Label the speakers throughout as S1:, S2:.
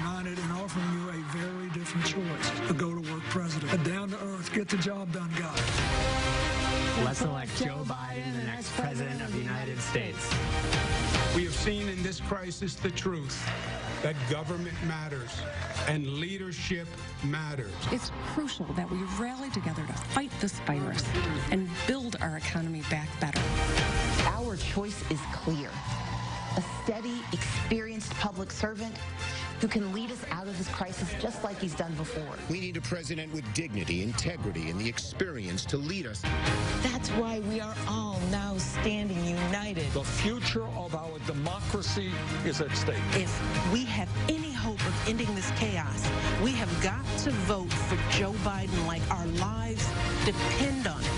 S1: united in offering you a very different choice. A go-to-work president. A down-to-earth, get-the-job done guy.
S2: Let's elect Joe Biden, the next president of the United States.
S3: We have seen in this crisis the truth that government matters and leadership matters.
S4: It's crucial that we rally together to fight this virus and build our economy back better.
S5: Our choice is clear. A steady, experienced public servant who can lead us out of this crisis just like he's done before.
S6: We need a president with dignity, integrity, and the experience to lead us.
S7: That's why we are all now standing united.
S8: The future of our democracy is at stake.
S7: If we have any hope of ending this chaos, we have got to vote for Joe Biden like our lives depend on it.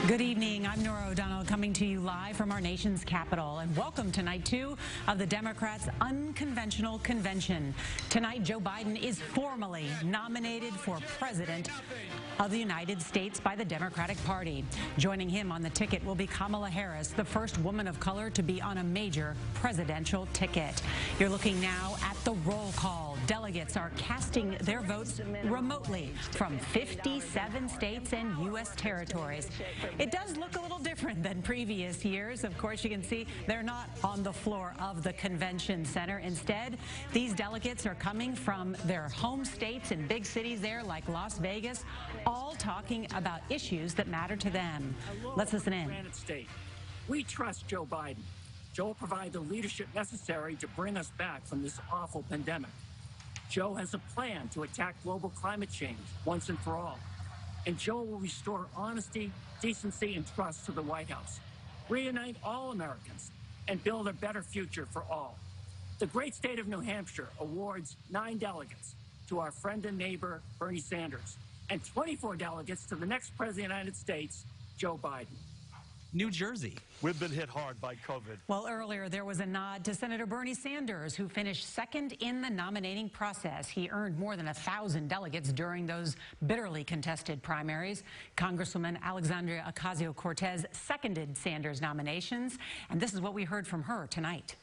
S9: Good evening. I'm Nora O'Donnell coming to you live from our nation's capital. And welcome to night 2 of the Democrats' unconventional convention. Tonight, Joe Biden is formally nominated for president of the United States by the Democratic Party. Joining him on the ticket will be Kamala Harris, the first woman of color to be on a major presidential ticket. You're looking now at the roll call. Delegates are casting their votes remotely from 57 states and U.S. territories. It does look a little different than previous years. Of course, you can see they're not on the floor of the convention center. Instead, these delegates are coming from their home states and big cities there like Las Vegas, all talking about issues that matter to them. Let's listen in.
S10: We trust Joe Biden. Joe will provide the leadership necessary to bring us back from this awful pandemic. Joe has a plan to attack global climate change once and for all. And Joe will restore honesty, decency, and trust to the White House, reunite all Americans, and build a better future for all. The great state of New Hampshire awards 9 delegates to our friend and neighbor, Bernie Sanders, and 24 delegates to the next president of the United States, Joe Biden.
S11: New Jersey.
S8: We've been hit hard by COVID.
S9: Well, earlier there was a nod to Senator Bernie Sanders, who finished second in the nominating process. He earned more than 1,000 delegates during those bitterly contested primaries. Congresswoman Alexandria Ocasio-Cortez seconded Sanders' nominations, and this is what we heard from her tonight.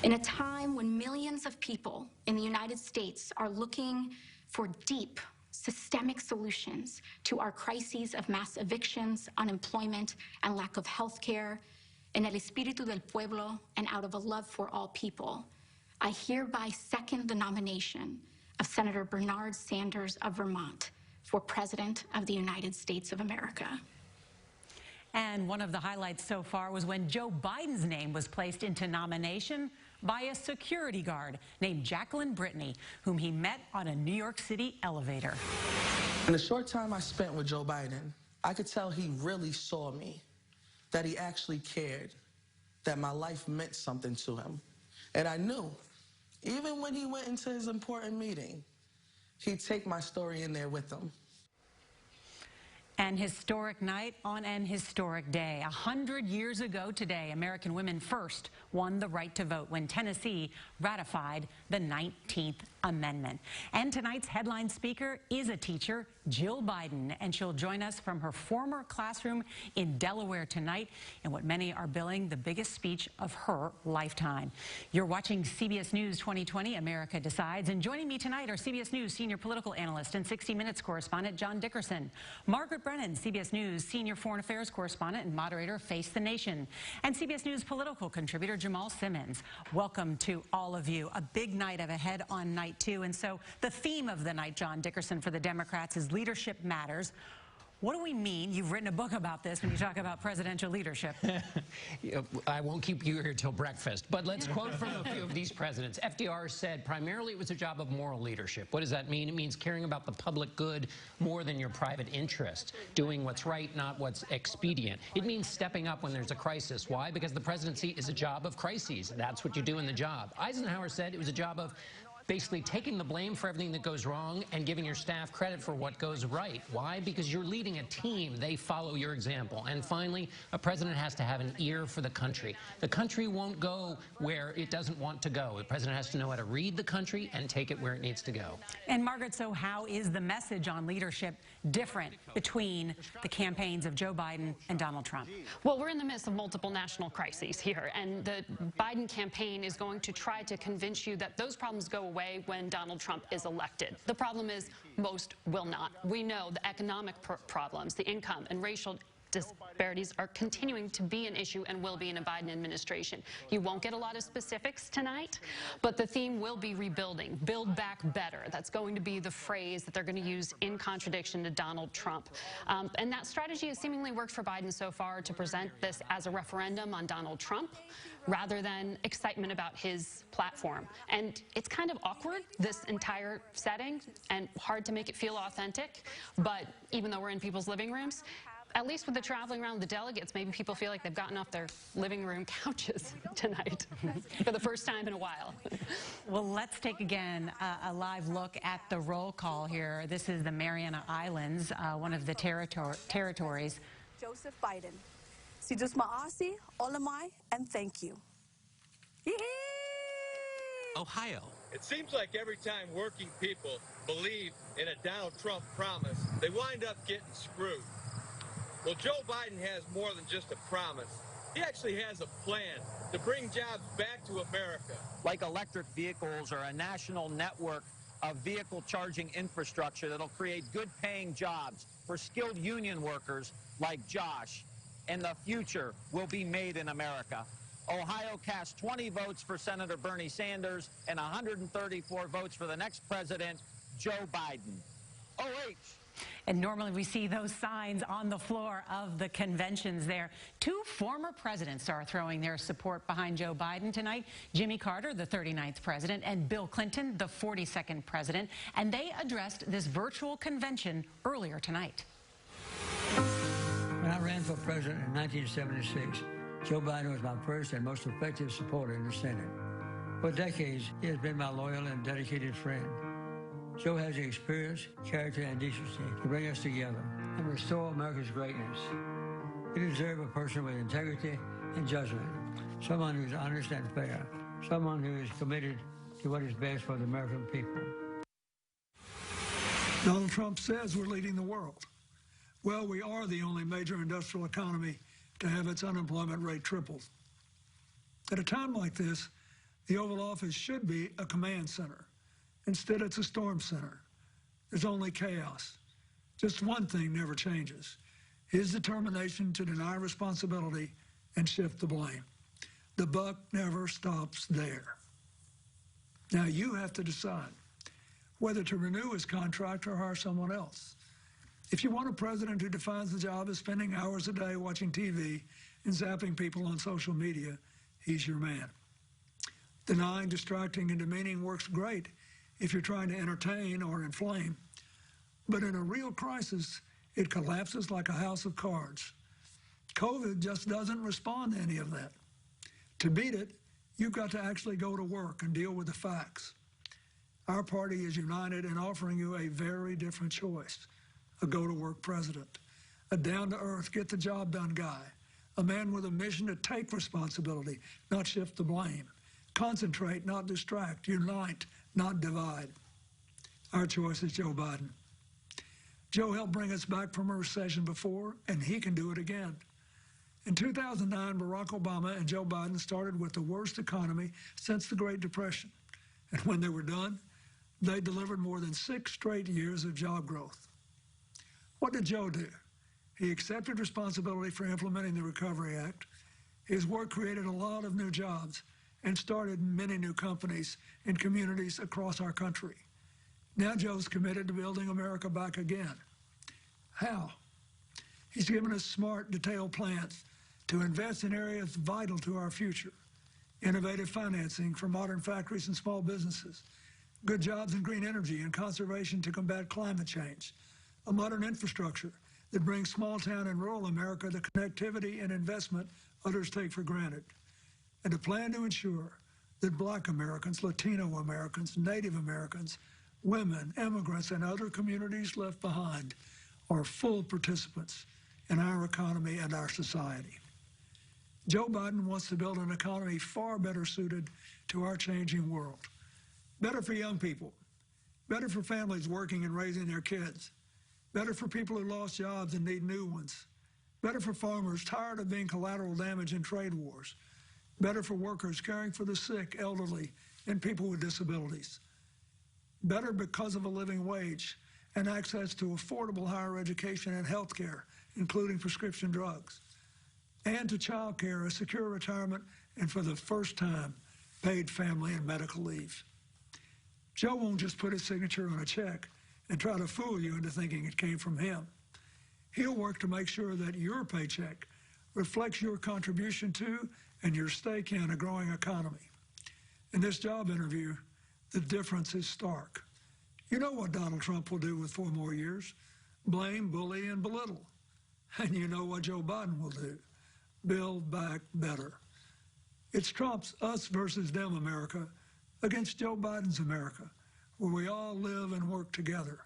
S12: In a time when millions of people in the United States are looking for deep, systemic solutions to our crises of mass evictions, unemployment, and lack of health care, en el espíritu del pueblo and out of a love for all people, I hereby second the nomination of Senator Bernard Sanders of Vermont for President of the United States of America.
S9: And one of the highlights so far was when Joe Biden's name was placed into nomination by a security guard named Jacqueline Brittany, whom he met on a New York City elevator.
S13: In the short time I spent with Joe Biden, I could tell he really saw me, that he actually cared, that my life meant something to him. And I knew, even when he went into his important meeting, he'd take my story in there with him.
S9: An historic night on an historic day. 100 years ago today, American women first won the right to vote when Tennessee ratified the 19th Amendment. And tonight's headline speaker is a teacher, Jill Biden, and she'll join us from her former classroom in Delaware tonight in what many are billing the biggest speech of her lifetime. You're watching CBS News 2020, America Decides, and joining me tonight are CBS News senior political analyst and 60 Minutes correspondent John Dickerson, Margaret Brennan, CBS News senior foreign affairs correspondent and moderator of Face the Nation, and CBS News political contributor Jamal Simmons. Welcome to all of you. A big night up ahead on night 2, and so the theme of the night, John Dickerson, for the Democrats is Leadership Matters. What do we mean? You've written a book about this when you talk about presidential leadership.
S11: I won't keep you here till breakfast, but let's quote from a few of these presidents. FDR said, primarily it was a job of moral leadership. What does that mean? It means caring about the public good more than your private interest, doing what's right, not what's expedient. It means stepping up when there's a crisis. Why? Because the presidency is a job of crises. That's what you do in the job. Eisenhower said it was a job of basically taking the blame for everything that goes wrong and giving your staff credit for what goes right. Why? Because you're leading a team. They follow your example. And finally, a president has to have an ear for the country. The country won't go where it doesn't want to go. The president has to know how to read the country and take it where it needs to go.
S9: And Margaret, so how is the message on leadership different between the campaigns of Joe Biden and Donald Trump?
S14: Well, we're in the midst of multiple national crises here, and the Biden campaign is going to try to convince you that those problems go away when Donald Trump is elected. The problem is most will not. We know the economic problems, the income and racial disparities are continuing to be an issue and will be in a Biden administration. You won't get a lot of specifics tonight, but the theme will be rebuilding, build back better. That's going to be the phrase that they're going to use in contradiction to Donald Trump. And that strategy has seemingly worked for Biden so far, to present this as a referendum on Donald Trump rather than excitement about his platform. And it's kind of awkward, this entire setting, and hard to make it feel authentic. But even though we're in people's living rooms, at least with the traveling around the delegates, maybe people feel like they've gotten off their living room couches tonight for the first time in a while.
S9: Well, let's take again a live look at the roll call here. This is the Mariana Islands, one of the territories.
S15: Joseph Biden. Sidus Maasi, Olamai, and thank you.
S16: Ohio. It seems like every time working people believe in a Donald Trump promise, they wind up getting screwed. Well, Joe Biden has more than just a promise. He actually has a plan to bring jobs back to America.
S17: Like electric vehicles or a national network of vehicle charging infrastructure that'll create good-paying jobs for skilled union workers like Josh. And the future will be made in America. Ohio cast 20 votes for Senator Bernie Sanders and 134 votes for the next president, Joe Biden. OH.
S9: And normally we see those signs on the floor of the conventions there. Two former presidents are throwing their support behind Joe Biden tonight. Jimmy Carter, the 39th president, and Bill Clinton, the 42nd president. And they addressed this virtual convention earlier tonight.
S18: When I ran for president in 1976, Joe Biden was my first and most effective supporter in the Senate. For decades, he has been my loyal and dedicated friend. Joe has the experience, character, and decency to bring us together and restore America's greatness. We deserve a person with integrity and judgment, someone who is honest and fair, someone who is committed to what is best for the American people.
S1: Donald Trump says we're leading the world. Well, we are the only major industrial economy to have its unemployment rate tripled. At a time like this, the Oval Office should be a command center. Instead, it's a storm center. There's only chaos. Just one thing never changes: his determination to deny responsibility and shift the blame. The buck never stops there. Now you have to decide whether to renew his contract or hire someone else. If you want a president who defines the job as spending hours a day watching TV and zapping people on social media, he's your man. Denying, distracting, and demeaning works great if you're trying to entertain or inflame. But in a real crisis, it collapses like a house of cards. COVID just doesn't respond to any of that. To beat it, you've got to actually go to work and deal with the facts. Our party is united in offering you a very different choice: a go-to-work president, a down-to-earth, get-the-job-done guy, a man with a mission to take responsibility, not shift the blame, concentrate, not distract, unite, not divide. Our choice is Joe Biden. Joe helped bring us back from a recession before, and he can do it again. In 2009, Barack Obama and Joe Biden started with the worst economy since the Great Depression. And when they were done, they delivered more than 6 straight years of job growth. What did Joe do? He accepted responsibility for implementing the Recovery Act. His work created a lot of new jobs and started many new companies in communities across our country. Now Joe's committed to building America back again. How? He's given us smart, detailed plans to invest in areas vital to our future: innovative financing for modern factories and small businesses, good jobs in green energy and conservation to combat climate change, a modern infrastructure that brings small-town and rural America the connectivity and investment others take for granted, and a plan to ensure that Black Americans, Latino Americans, Native Americans, women, immigrants, and other communities left behind are full participants in our economy and our society. Joe Biden wants to build an economy far better suited to our changing world. Better for young people, better for families working and raising their kids, better for people who lost jobs and need new ones, better for farmers tired of being collateral damage in trade wars, better for workers caring for the sick, elderly, and people with disabilities, better because of a living wage and access to affordable higher education and health care, including prescription drugs, and to child care, a secure retirement, and for the first time, paid family and medical leave. Joe won't just put his signature on a check and try to fool you into thinking it came from him. He'll work to make sure that your paycheck reflects your contribution to and your stake in a growing economy. In this job interview, the difference is stark. You know what Donald Trump will do with 4 more years: blame, bully, and belittle. And you know what Joe Biden will do: build back better. It's Trump's us versus them America against Joe Biden's America, where we all live and work together.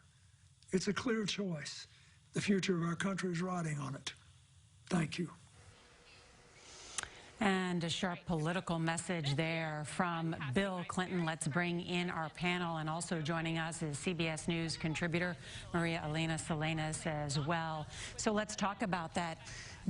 S1: It's a clear choice. The future of our country is riding on it. Thank you.
S9: And a sharp political message there from Bill Clinton. Let's bring in our panel. And also joining us is CBS News contributor Maria Elena Salinas as well. So let's talk about that.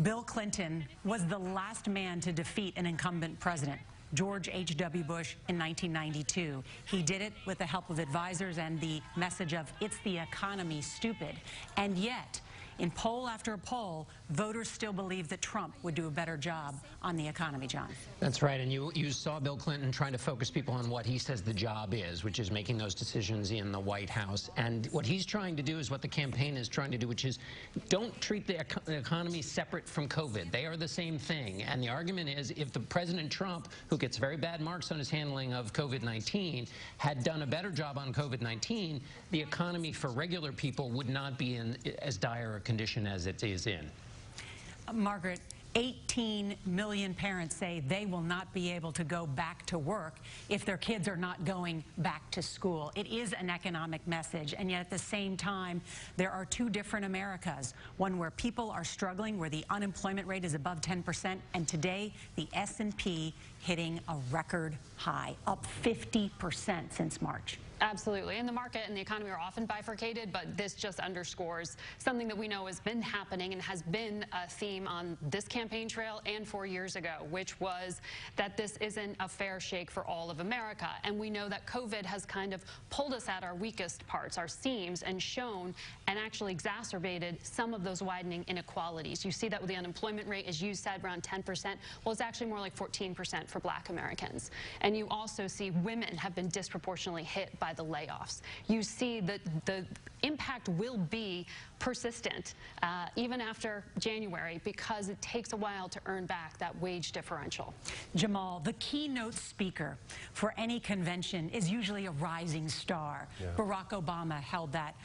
S9: Bill Clinton was the last man to defeat an incumbent president, George H.W. Bush, in 1992. He did it with the help of advisors and the message of "it's the economy, stupid." And yet, in poll after poll, voters still believe that Trump would do a better job on the economy, John.
S11: That's right. And you saw Bill Clinton trying to focus people on what he says the job is, which is making those decisions in the White House. And what he's trying to do is what the campaign is trying to do, which is don't treat the economy separate from COVID. They are the same thing. And the argument is if the President Trump, who gets very bad marks on his handling of COVID-19, had done a better job on COVID-19, the economy for regular people would not be in as dire a condition as it is in.
S9: Margaret, 18 million parents say they will not be able to go back to work if their kids are not going back to school. It is an economic message, and yet at the same time, there are 2 different Americas. One where people are struggling, where the unemployment rate is above 10%, and today the S&P hitting a record high, up 50% since March.
S14: Absolutely. And the market and the economy are often bifurcated, but this just underscores something that we know has been happening and has been a theme on this campaign trail and 4 years ago, which was that this isn't a fair shake for all of America. And we know that COVID has kind of pulled us at our weakest parts, our seams, and shown and actually exacerbated some of those widening inequalities. You see that with the unemployment rate, as you said, around 10%. Well, it's actually more like 14% for Black Americans. And you also see women have been disproportionately hit by the layoffs. You see that the impact will be persistent even after January, because it takes a while to earn back that wage differential.
S9: Jamal, the keynote speaker for any convention is usually a rising star.
S19: Yeah.
S9: Barack Obama held that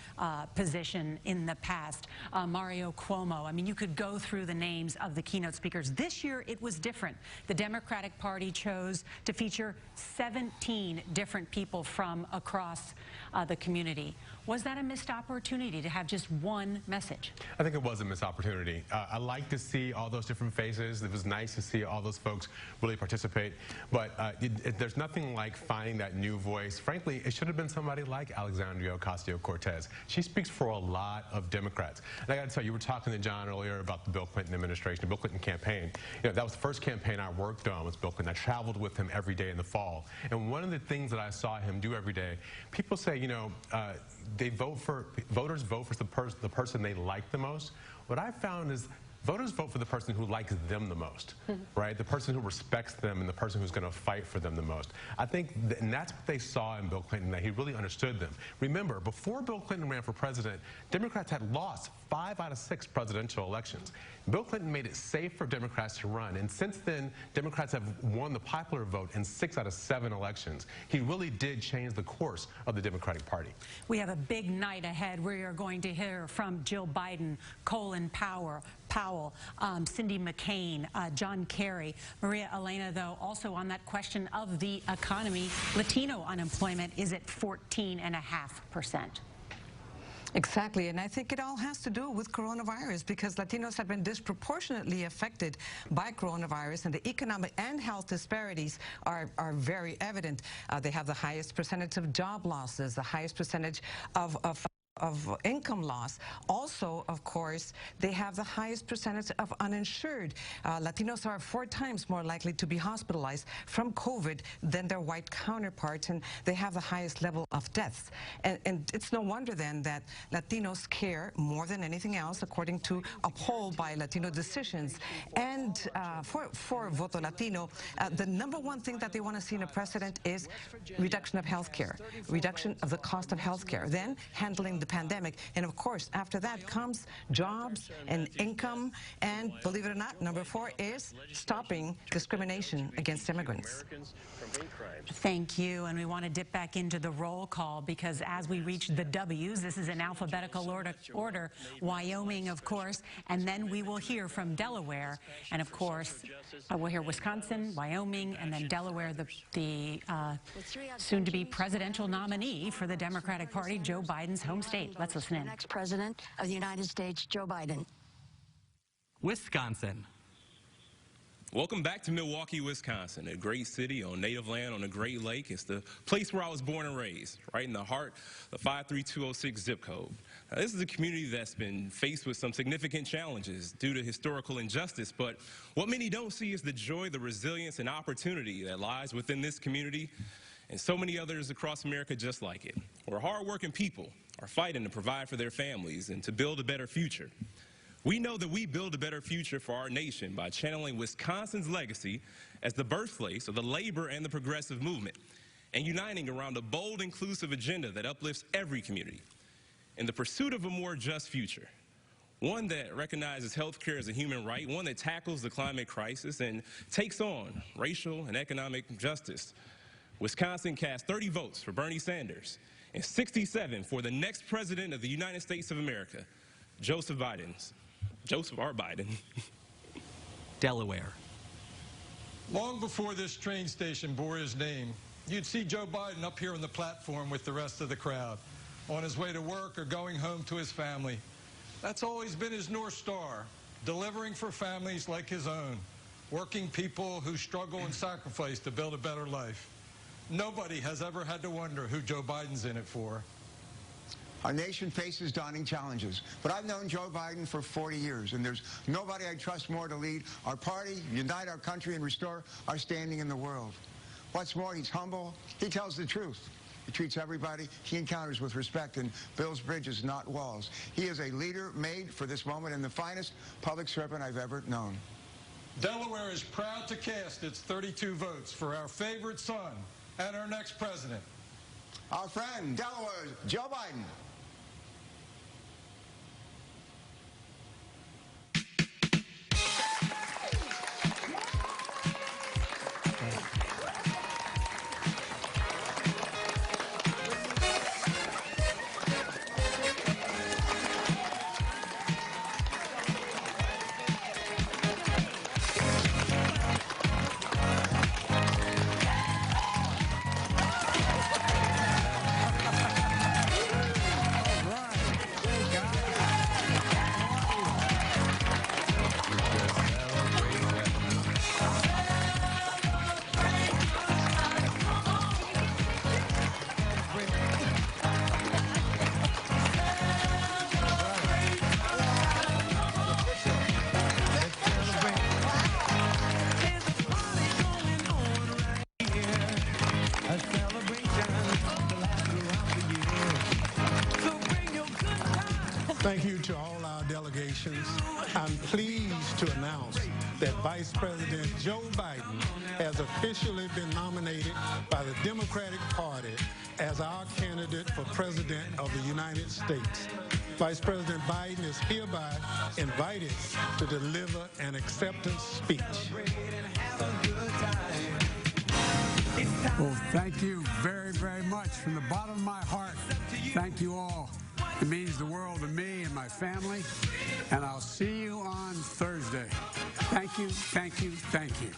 S9: position in the past. Mario Cuomo. I mean, you could go through the names of the keynote speakers. This year, it was different. The Democratic Party chose to feature 17 different people from across the community. Was that a missed opportunity to have just one message?
S19: I think it was a missed opportunity. I like to see all those different faces. It was nice to see all those folks really participate. But there's nothing like finding that new voice. Frankly, it should have been somebody like Alexandria Ocasio-Cortez. She speaks for a lot of Democrats. And I got to tell you, were talking to John earlier about the Bill Clinton administration, the Bill Clinton campaign. You know, that was the first campaign I worked on was Bill Clinton. I traveled with him every day in the fall. And one of the things that I saw him do every day, people say, you know, voters vote for the person they like the most. What I found is voters vote for the person who likes them the most, right? The person who respects them and the person who's going to fight for them the most. I think, and that's what they saw in Bill Clinton, that he really understood them. Remember, before Bill Clinton ran for president, Democrats had lost 5 out of 6 presidential elections. Bill Clinton made it safe for Democrats to run, and since then, Democrats have won the popular vote in 6 out of 7 elections. He really did change the course of the Democratic Party.
S9: We have a big night ahead. We are going to hear from Jill Biden, Colin Powell, Powell, Cindy McCain, John Kerry. Maria Elena, though, also on that question of the economy, Latino unemployment is at 14.5%.
S20: Exactly, and I think it all has to do with coronavirus because Latinos have been disproportionately affected by coronavirus, and the economic and health disparities are very evident. They have the highest percentage of job losses, the highest percentage of income loss. Also, of course, they have the highest percentage of uninsured. Latinos are 4 times more likely to be hospitalized from COVID than their white counterparts, and they have the highest level of deaths. And it's no wonder then that Latinos care more than anything else, according to a poll by Latino Decisions. And for Voto Latino, the #1 thing that they want to see in a president is reduction of health care, reduction of the cost of health care, then handling the pandemic, and of course after that comes jobs and income, and believe it or not, #4 is stopping discrimination against immigrants.
S9: Thank you, and we want to dip back into the roll call because as we reach the W's, this is in alphabetical order, Wyoming, of course, and then we will hear from Delaware, and of course we'll hear Wisconsin, Wyoming, and then Delaware, the soon-to-be presidential nominee for the Democratic Party, Joe Biden's home state. Let's listen in.
S21: Next president of the United States, Joe Biden.
S22: Wisconsin. Welcome back to Milwaukee, Wisconsin, a great city on native land on a great lake. It's the place where I was born and raised, right in the heart, the 53206 zip code. Now, this is a community that's been faced with some significant challenges due to historical injustice, but what many don't see is the joy, the resilience, and opportunity that lies within this community and so many others across America just like it, where hardworking people are fighting to provide for their families and to build a better future. We know that we build a better future for our nation by channeling Wisconsin's legacy as the birthplace of the labor and the progressive movement and uniting around a bold, inclusive agenda that uplifts every community in the pursuit of a more just future, one that recognizes health care as a human right, one that tackles the climate crisis and takes on racial and economic justice. Wisconsin cast 30 votes for Bernie Sanders and 67 for the next president of the United States of America, Joseph R. Biden. Delaware.
S8: Long before this train station bore his name, you'd see Joe Biden up here on the platform with the rest of the crowd, on his way to work or going home to his family. That's always been his North Star, delivering for families like his own, working people who struggle and sacrifice to build a better life. Nobody has ever had to wonder who Joe Biden's in it for.
S23: Our nation faces daunting challenges, but I've known Joe Biden for 40 years, and there's nobody I trust more to lead our party, unite our country, and restore our standing in the world. What's more, he's humble. He tells the truth. He treats everybody he encounters with respect and builds bridges, not walls. He is a leader made for this moment and the finest public servant I've ever known.
S8: Delaware is proud to cast its 32 votes for our favorite son and our next president.
S23: Our friend, Delaware, Joe Biden.
S3: Thank you to all our delegations. I'm pleased to announce that Vice President Joe Biden has officially been nominated by the Democratic Party as our candidate for President of the United States. Vice President Biden is hereby invited to deliver an acceptance speech.
S24: Well, thank you very, very much. From the bottom of my heart, thank you all.
S2: It means the world to me and my family, and I'll see you on Thursday. Thank you, thank you, thank you.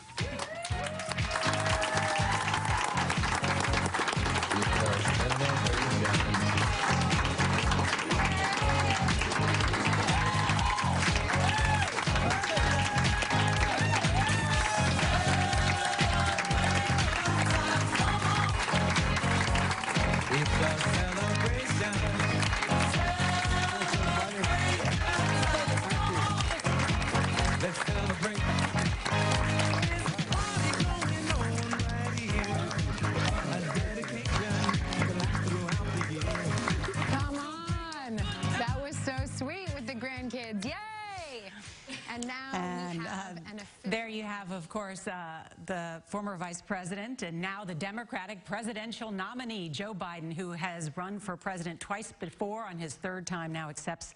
S4: Come on. That was so sweet with the grandkids. Yay! And now we have an official...
S9: There you have, of course, the former vice president and now the Democratic presidential nominee, Joe Biden, who has run for president twice before. On his third time now accepts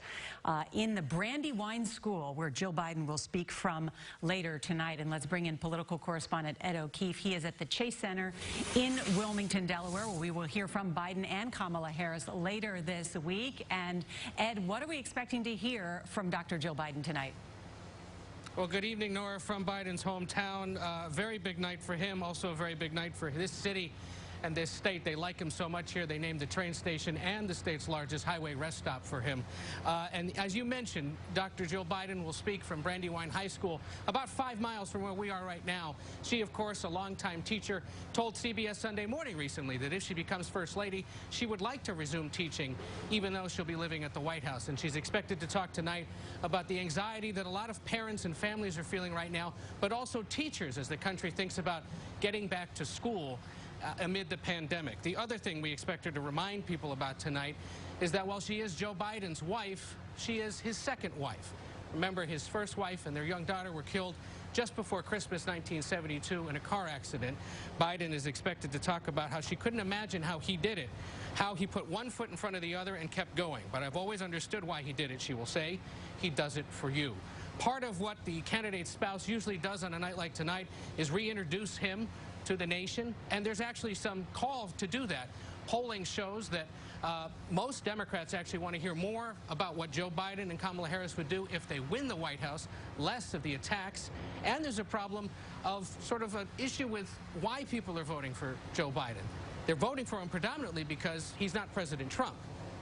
S9: in the Brandywine School, where Joe Biden will speak from later tonight. And let's bring in political correspondent Ed O'Keefe. He is at the Chase Center in Wilmington, Delaware, where we will hear from Biden and Kamala Harris later this week. And Ed, what are we expecting to hear from Dr. Joe Biden tonight?
S5: Well, good evening, Nora, from Biden's hometown. Very big night for him, also a very big night for this city and this state. They like him so much here, they named the train station and the state's largest highway rest stop for him. And as you mentioned, Dr. Jill Biden will speak from Brandywine High School, about 5 miles from where we are right now. She, of course, a longtime teacher, told CBS Sunday Morning recently that if she becomes First Lady, she would like to resume teaching, even though she'll be living at the White House. And she's expected to talk tonight about the anxiety that a lot of parents and families are feeling right now, but also teachers as the country thinks about getting back to school amid the pandemic. The other thing we expect her to remind people about tonight is that while she is Joe Biden's wife, she is his second wife. Remember, his first wife and their young daughter were killed just before Christmas 1972 in a car accident. Biden is expected to talk about how she couldn't imagine how he did it, how he put one foot in front of the other and kept going. But I've always understood why he did it, she will say. He does it for you. Part of what the candidate's spouse usually does on a night like tonight is reintroduce him to the nation, and there's actually some call to do that. Polling shows that most Democrats actually want to hear more about what Joe Biden and Kamala Harris would do if they win the White House, less of the attacks, and there's a problem of sort of an issue with why people are voting for Joe Biden. They're voting for him predominantly because he's not President Trump.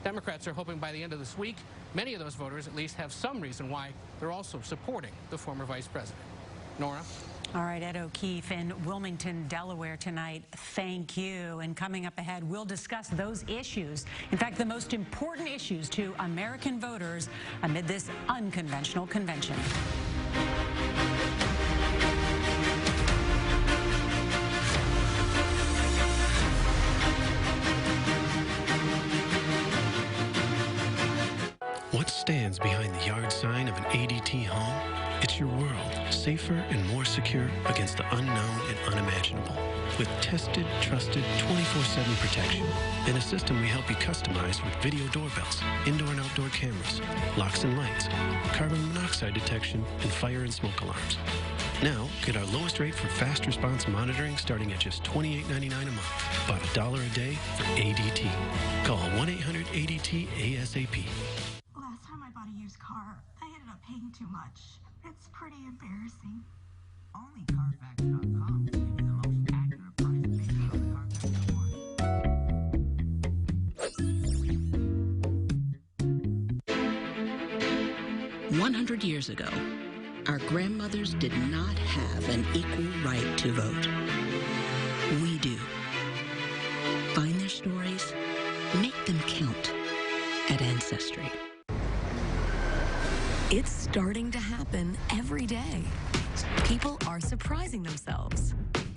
S5: Democrats are hoping by the end of this week, many of those voters at least have some reason why they're also supporting the former vice president. Nora?
S9: All right, Ed O'Keefe in Wilmington, Delaware tonight. Thank you. And coming up ahead, we'll discuss those issues. In fact, the most important issues to American voters amid this unconventional convention.
S24: What stands behind the yard sign of an ADT home? It's your world, safer and more secure against the unknown and unimaginable. With tested, trusted, 24/7 protection and a system we help you customize with video doorbells, indoor and outdoor cameras, locks and lights, carbon monoxide detection, and fire and smoke alarms. Now, get our lowest rate for fast response monitoring starting at just $28.99 a month. About $1 a day for ADT. Call 1-800-ADT ASAP.
S25: Last time I bought a used car, I ended up paying too much. It's pretty embarrassing. Only Carfax.com will give you the most accurate price based on the Carfax report.
S26: 100 years ago, our grandmothers did not have an equal right to vote. We do. Find their stories, make them count at Ancestry.
S27: It's starting to happen every day. People are surprising themselves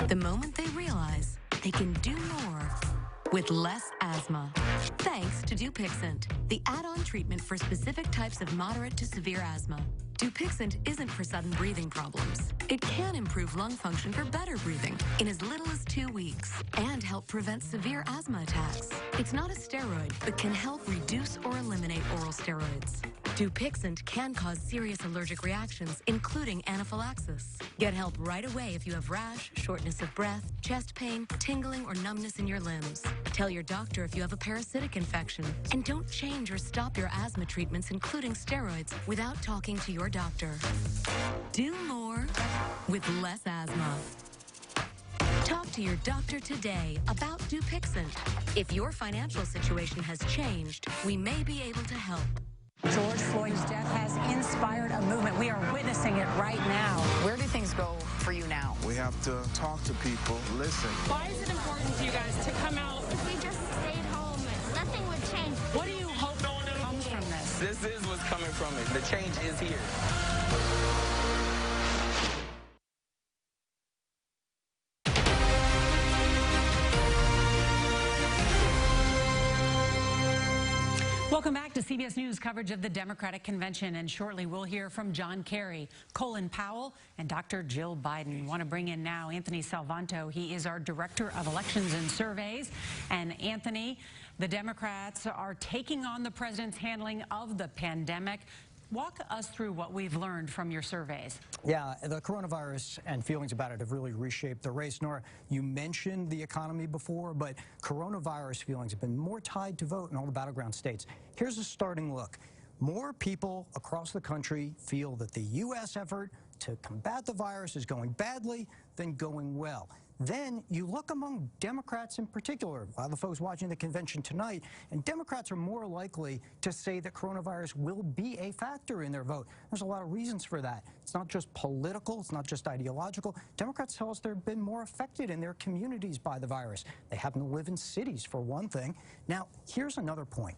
S27: the moment they realize they can do more with less asthma. Thanks to Dupixent, the add-on treatment for specific types of moderate to severe asthma. Dupixent isn't for sudden breathing problems. It can improve lung function for better breathing in as little as 2 weeks and help prevent severe asthma attacks. It's not a steroid, but can help reduce or eliminate oral steroids. Dupixent can cause serious allergic reactions, including anaphylaxis. Get help right away if you have rash, shortness of breath, chest pain, tingling, or numbness in your limbs. Tell your doctor if you have a parasitic infection. And don't change or stop your asthma treatments, including steroids, without talking to your doctor. Do more with less asthma. Talk to your doctor today about Dupixent. If your financial situation has changed, we may be able to help.
S9: George Floyd's death has inspired a movement. We are witnessing it right now.
S6: Where do things go for you now?
S7: We have to talk to people, listen.
S10: Why is it important to you guys to come out?
S12: If we just stayed home, nothing would change.
S10: What do you hope comes from this?
S7: This is what's coming from it. The change is here.
S9: Welcome back to CBS News coverage of the Democratic Convention, and shortly we'll hear from John Kerry, Colin Powell, and Dr. Jill Biden. We want to bring in now Anthony Salvanto. He is our Director of Elections and Surveys. And Anthony, the Democrats are taking on the president's handling of the pandemic. Walk us through what we've learned from your surveys.
S13: Yeah, the coronavirus and feelings about it have really reshaped the race. Nora, you mentioned the economy before, but coronavirus feelings have been more tied to vote in all the battleground states. Here's a starting look. More people across the country feel that the U.S. effort to combat the virus is going badly than going well. Then you look among Democrats in particular, a lot of the folks watching the convention tonight, and Democrats are more likely to say that coronavirus will be a factor in their vote. There's a lot of reasons for that. It's not just political, it's not just ideological. Democrats tell us they've been more affected in their communities by the virus. They happen to live in cities, for one thing. Now, here's another point.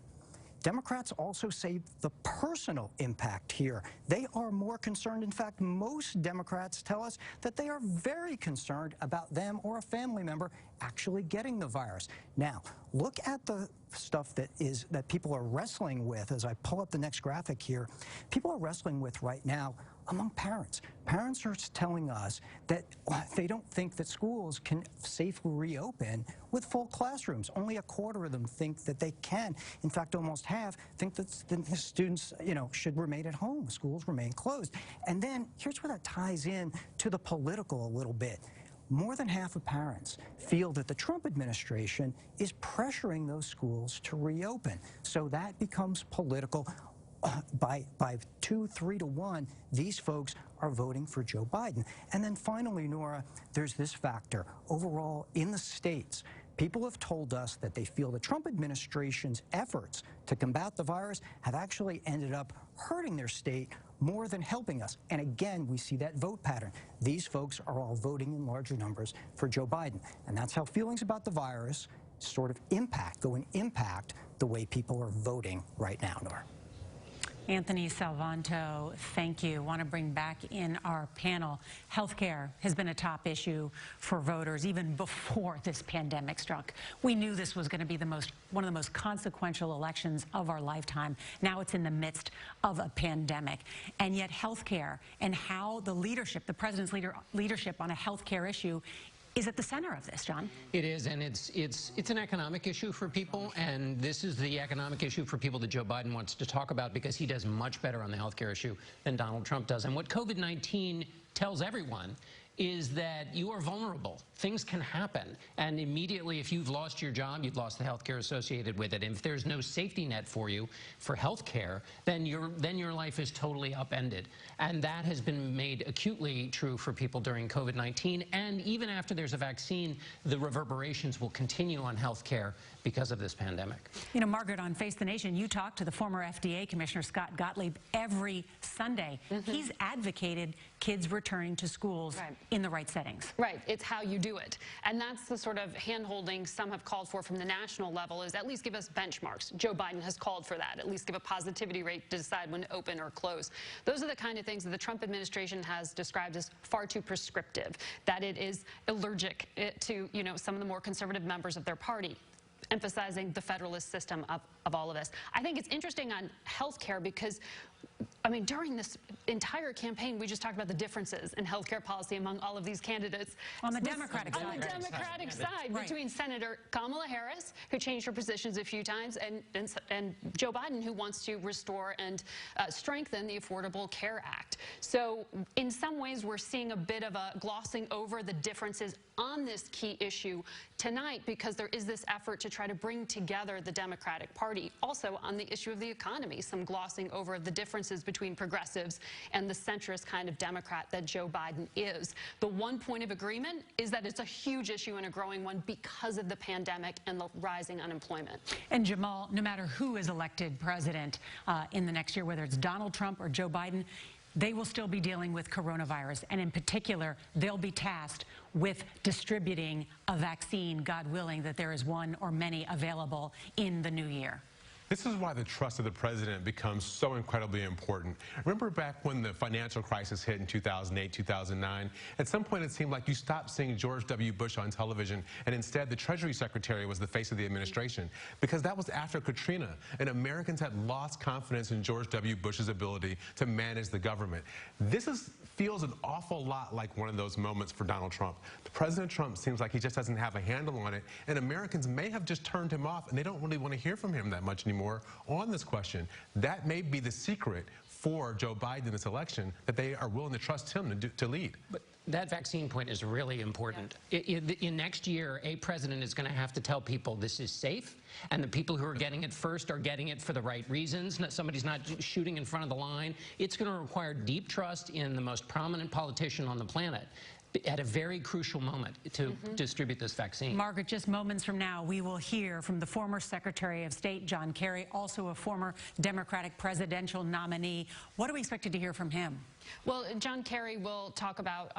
S13: Democrats also say the personal impact here. They are more concerned. In fact, most Democrats tell us that they are very concerned about them or a family member actually getting the virus. Now, look at the stuff that people are wrestling with. As I pull up the next graphic here, people are wrestling with right now among parents. Parents are telling us that they don't think that schools can safely reopen with full classrooms. Only a quarter of them think that they can. In fact, almost half think that the students, should remain at home. Schools remain closed. And then here's where that ties in to the political a little bit. More than half of parents feel that the Trump administration is pressuring those schools to reopen. So that becomes political. By 2-3 to 1, these folks are voting for Joe Biden. And then finally, Nora, there's this factor. Overall, in the states, people have told us that they feel the Trump administration's efforts to combat the virus have actually ended up hurting their state more than helping us. And again, we see that vote pattern. These folks are all voting in larger numbers for Joe Biden. And that's how feelings about the virus sort of impact the way people are voting right now, Nora.
S9: Anthony Salvanto, thank you. Want to bring back in our panel. Healthcare has been a top issue for voters even before this pandemic struck. We knew this was going to be one of the most consequential elections of our lifetime. Now it's in the midst of a pandemic. And yet healthcare and how the president's leadership on a healthcare issue is at the center of this, John.
S11: It is, and it's an economic issue for people, and this is the economic issue for people that Joe Biden wants to talk about because he does much better on the healthcare issue than Donald Trump does. And what COVID-19 tells everyone is that you are vulnerable. Things can happen. And immediately, if you've lost your job, you've lost the health care associated with it. And if there's no safety net for you for health care, then your life is totally upended. And that has been made acutely true for people during COVID-19. And even after there's a vaccine, the reverberations will continue on health care because of this pandemic.
S9: Margaret, on Face the Nation, you talk to the former FDA Commissioner Scott Gottlieb every Sunday. He's advocated kids returning to schools in the right settings.
S14: Right. It's how you do it. And that's the sort of hand-holding some have called for from the national level, is at least give us benchmarks. Joe Biden has called for that. At least give a positivity rate to decide when to open or close. Those are the kind of things that the Trump administration has described as far too prescriptive, that it is allergic to, some of the more conservative members of their party, emphasizing the federalist system of all of this. I think it's interesting on health care because I mean, during this entire campaign, we just talked about the differences in healthcare policy among all of these candidates.
S9: On the Democratic side.
S14: On the Democratic side,
S9: right.
S14: Between Senator Kamala Harris, who changed her positions a few times, and Joe Biden, who wants to restore and strengthen the Affordable Care Act. So in some ways, we're seeing a bit of a glossing over the differences on this key issue tonight, because there is this effort to try to bring together the Democratic Party. Also on the issue of the economy, some glossing over the differences between progressives and the centrist kind of Democrat that Joe Biden is. The one point of agreement is that it's a huge issue and a growing one because of the pandemic and the rising unemployment.
S9: And Jamal, no matter who is elected president in the next year, whether it's Donald Trump or Joe Biden, they will still be dealing with coronavirus. And in particular, they'll be tasked with distributing a vaccine, God willing, that there is one or many available in the new year.
S1: This is why the trust of the president becomes so incredibly important. Remember back when the financial crisis hit in 2008, 2009? At some point, it seemed like you stopped seeing George W. Bush on television, and instead the Treasury Secretary was the face of the administration, because that was after Katrina, and Americans had lost confidence in George W. Bush's ability to manage the government. This feels an awful lot like one of those moments for Donald Trump. President Trump seems like he just doesn't have a handle on it, and Americans may have just turned him off, and they don't really want to hear from him that much anymore on this question. That may be the secret for Joe Biden in this election, that they are willing to trust him to lead.
S11: But that vaccine point is really important. In next year, a president is going to have to tell people this is safe, and the people who are getting it first are getting it for the right reasons. Somebody's not shooting in front of the line. It's going to require deep trust in the most prominent politician on the planet at a very crucial moment to distribute this vaccine.
S9: Margaret, just moments from now, we will hear from the former Secretary of State, John Kerry, also a former Democratic presidential nominee. What are we expected to hear from him?
S14: Well, John Kerry will talk about,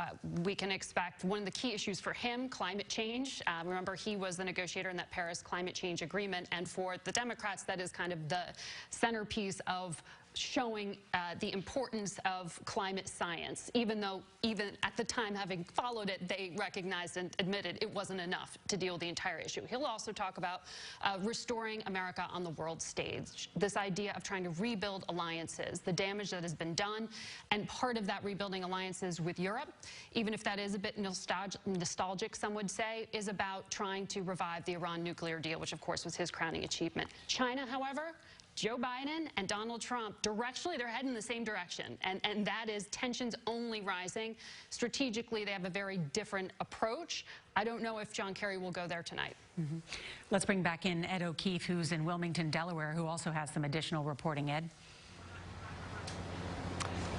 S14: we can expect one of the key issues for him, climate change. Remember, he was the negotiator in that Paris climate change agreement, and for the Democrats, that is kind of the centerpiece of showing the importance of climate science, even though even at the time, having followed it, they recognized and admitted it wasn't enough to deal with the entire issue. He'll also talk about restoring America on the world stage, this idea of trying to rebuild alliances, the damage that has been done, and part of that rebuilding alliances with Europe, even if that is a bit nostalgic, some would say, is about trying to revive the Iran nuclear deal, which of course was his crowning achievement. China, however, Joe Biden and Donald Trump, directionally, they're heading in the same direction, and that is tensions only rising. Strategically, they have a very different approach. I don't know if John Kerry will go there tonight.
S9: Let's bring back in Ed O'Keefe, who's in Wilmington, Delaware, who also has some additional reporting. Ed?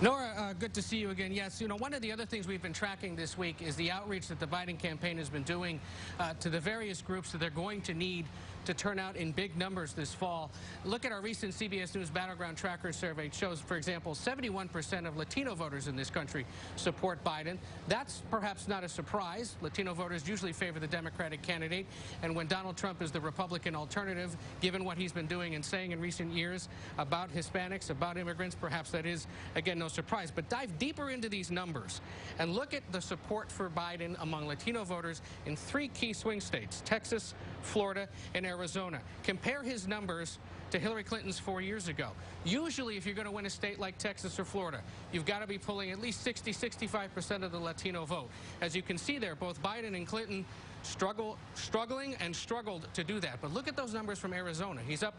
S5: Nora, good to see you again. Yes, you know, one of the other things we've been tracking this week is the outreach that the Biden campaign has been doing to the various groups that they're going to need to turn out in big numbers this fall. Look at our recent CBS News Battleground Tracker survey. It shows, for example, 71% of Latino voters in this country support Biden. That's perhaps not a surprise. Latino voters usually favor the Democratic candidate, and when Donald Trump is the Republican alternative, given what he's been doing and saying in recent years about Hispanics, about immigrants, perhaps that is, again, no surprise. But dive deeper into these numbers and look at the support for Biden among Latino voters in 3 key swing states, Texas, Florida, and Arizona. Compare his numbers to Hillary Clinton's 4 years ago. Usually, if you're going to win a state like Texas or Florida, you've got to be pulling at least 60-65% of the Latino vote. As you can see there, both Biden and Clinton struggling and struggled to do that. But look at those numbers from Arizona. He's up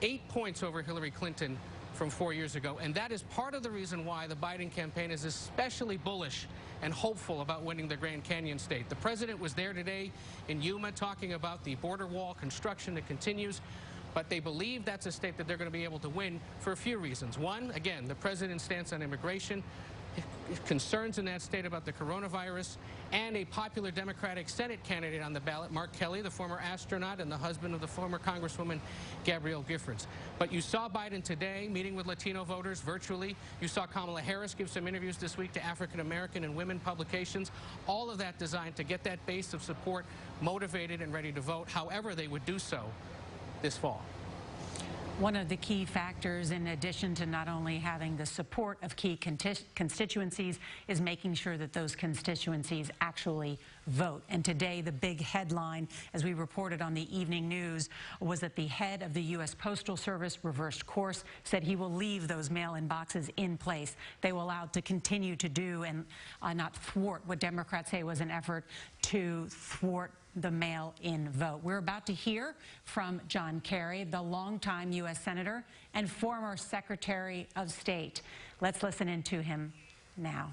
S5: 8 points over Hillary Clinton from 4 years ago, and that is part of the reason why the Biden campaign is especially bullish and hopeful about winning the Grand Canyon state. The president was there today in Yuma talking about the border wall construction that continues, but they believe that's a state that they're going to be able to win for a few reasons. One, again, the president's stance on immigration, concerns in that state about the coronavirus, and a popular Democratic Senate candidate on the ballot, Mark Kelly, the former astronaut and the husband of the former Congresswoman Gabrielle Giffords. But you saw Biden today meeting with Latino voters virtually. You saw Kamala Harris give some interviews this week to African American and women publications. All of that designed to get that base of support motivated and ready to vote, however they would do so this fall.
S9: One of the key factors, in addition to not only having the support of key constituencies, is making sure that those constituencies actually vote. And today, the big headline, as we reported on the evening news, was that the head of the U.S. Postal Service reversed course, said he will leave those mail-in boxes in place. They will allow to continue to do and not thwart what Democrats say was an effort to thwart the mail-in vote. We're about to hear from John Kerry, the longtime U.S. Senator and former Secretary of State. Let's listen in to him now.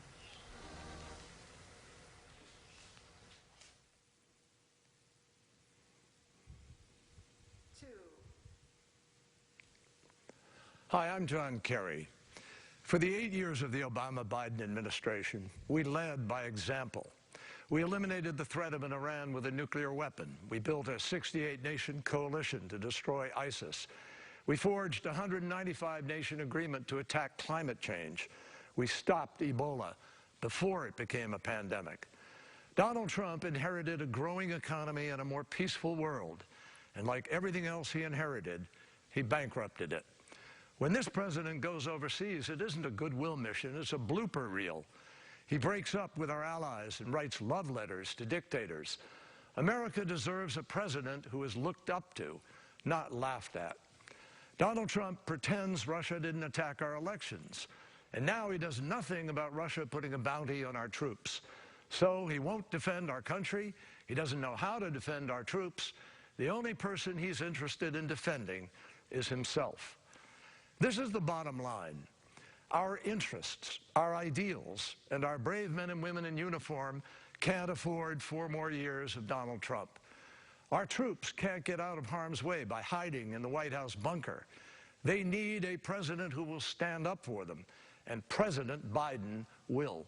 S15: Hi, I'm John Kerry. For the 8 years of the Obama-Biden administration, we led by example. We eliminated the threat of an Iran with a nuclear weapon. We built a 68-nation coalition to destroy ISIS. We forged a 195-nation agreement to attack climate change. We stopped Ebola before it became a pandemic. Donald Trump inherited a growing economy and a more peaceful world. And like everything else he inherited, he bankrupted it. When this president goes overseas, it isn't a goodwill mission, it's a blooper reel. He breaks up with our allies and writes love letters to dictators. America deserves a president who is looked up to, not laughed at. Donald Trump pretends Russia didn't attack our elections, and now he does nothing about Russia putting a bounty on our troops. So he won't defend our country. He doesn't know how to defend our troops. The only person he's interested in defending is himself. This is the bottom line. Our interests, our ideals, and our brave men and women in uniform can't afford 4 more years of Donald Trump. Our troops can't get out of harm's way by hiding in the White House bunker. They need a president who will stand up for them, and President Biden will.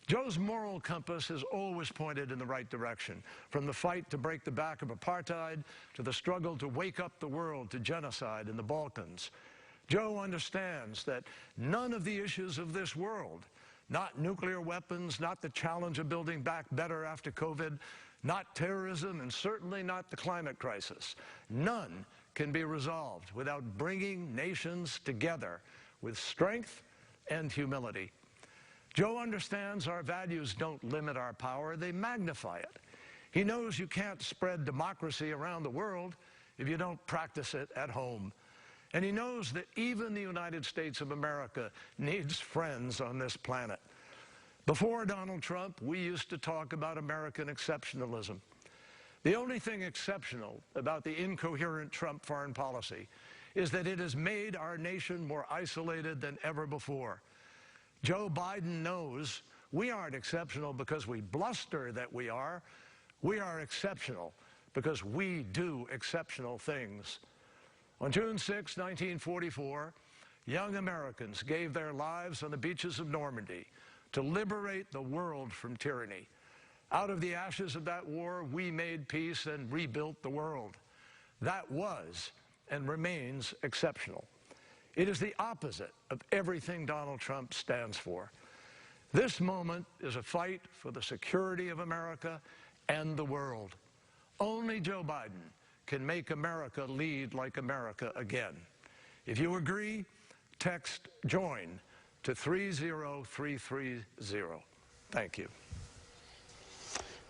S15: Joe's moral compass has always pointed in the right direction, from the fight to break the back of apartheid to the struggle to wake up the world to genocide in the Balkans. Joe understands that none of the issues of this world, not nuclear weapons, not the challenge of building back better after COVID, not terrorism, and certainly not the climate crisis, none can be resolved without bringing nations together with strength and humility. Joe understands our values don't limit our power, they magnify it. He knows you can't spread democracy around the world if you don't practice it at home. And he knows that even the United States of America needs friends on this planet. Before Donald Trump, we used to talk about American exceptionalism. The only thing exceptional about the incoherent Trump foreign policy is that it has made our nation more isolated than ever before. Joe Biden knows we aren't exceptional because we bluster that we are. We are exceptional because we do exceptional things. On June 6, 1944, young Americans gave their lives on the beaches of Normandy to liberate the world from tyranny. Out of the ashes of that war, we made peace and rebuilt the world. That was and remains exceptional. It is the opposite of everything Donald Trump stands for. This moment is a fight for the security of America and the world. Only Joe Biden can make America lead like America again. If you agree, text JOIN to 30330. Thank you.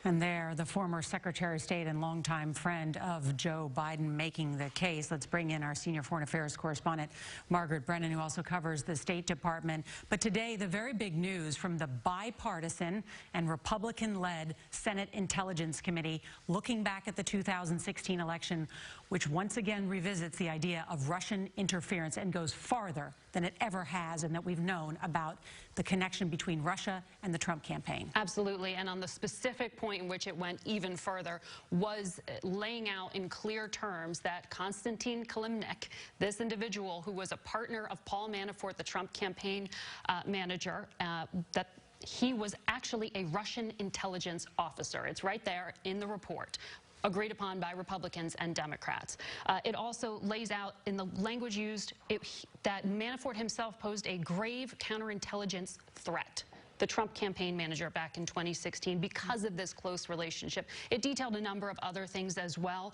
S9: And there, the former Secretary of State and longtime friend of Joe Biden making the case. Let's bring in our senior foreign affairs correspondent, Margaret Brennan, who also covers the State Department. But today, the very big news from the bipartisan and Republican-led Senate Intelligence Committee looking back at the 2016 election, which once again revisits the idea of Russian interference and goes farther than it ever has and that we've known about the connection between Russia and the Trump campaign.
S14: Absolutely, and on the specific point in which it went even further was laying out in clear terms that Konstantin Kilimnik, this individual who was a partner of Paul Manafort, the Trump campaign manager, that he was actually a Russian intelligence officer. It's right there in the report, agreed upon by Republicans and Democrats. It also lays out in the language used that Manafort himself posed a grave counterintelligence threat the Trump campaign manager back in 2016 because of this close relationship. It detailed a number of other things as well,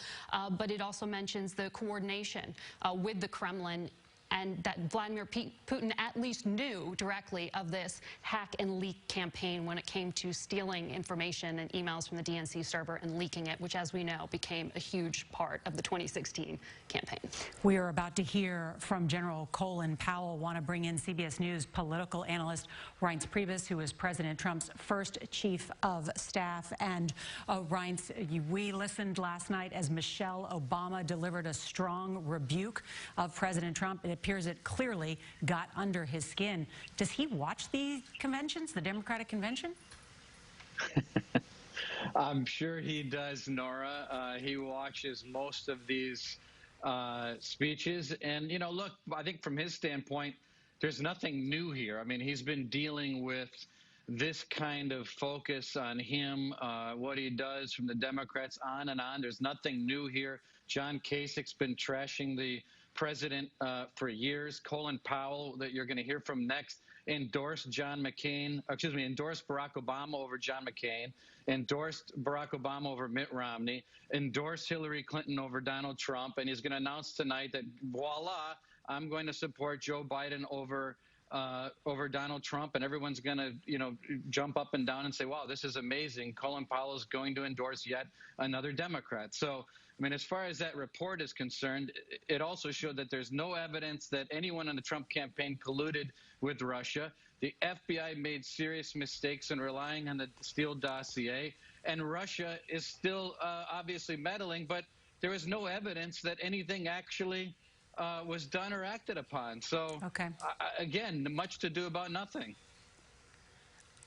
S14: but it also mentions the coordination with the Kremlin, and that Vladimir Putin at least knew directly of this hack and leak campaign when it came to stealing information and emails from the DNC server and leaking it, which, as we know, became a huge part of the 2016 campaign.
S9: We are about to hear from General Colin Powell. Want to bring in CBS News political analyst Reince Priebus, who is President Trump's first chief of staff. And Reince, we listened last night as Michelle Obama delivered a strong rebuke of President Trump. It appears it clearly got under his skin. Does he watch the conventions, the Democratic convention?
S16: I'm sure he does, Nora. He watches most of these speeches. And, you know, look, I think from his standpoint, there's nothing new here. I mean, he's been dealing with this kind of focus on him, what he does from the Democrats on and on. There's nothing new here. John Kasich's been trashing the president for years. Colin Powell, that you're going to hear from next, endorsed endorsed Barack Obama over John McCain, endorsed Barack Obama over Mitt Romney, endorsed Hillary Clinton over Donald Trump, and he's going to announce tonight that, voila, I'm going to support Joe Biden over Donald Trump, and everyone's going to, you know, jump up and down and say, wow, this is amazing. Colin Powell is going to endorse yet another Democrat. So, I mean, as far as that report is concerned, it also showed that there's no evidence that anyone in the Trump campaign colluded with Russia. The FBI made serious mistakes in relying on the Steele dossier, and Russia is still obviously meddling, but there is no evidence that anything actually was done or acted upon. So, again, much to do about nothing.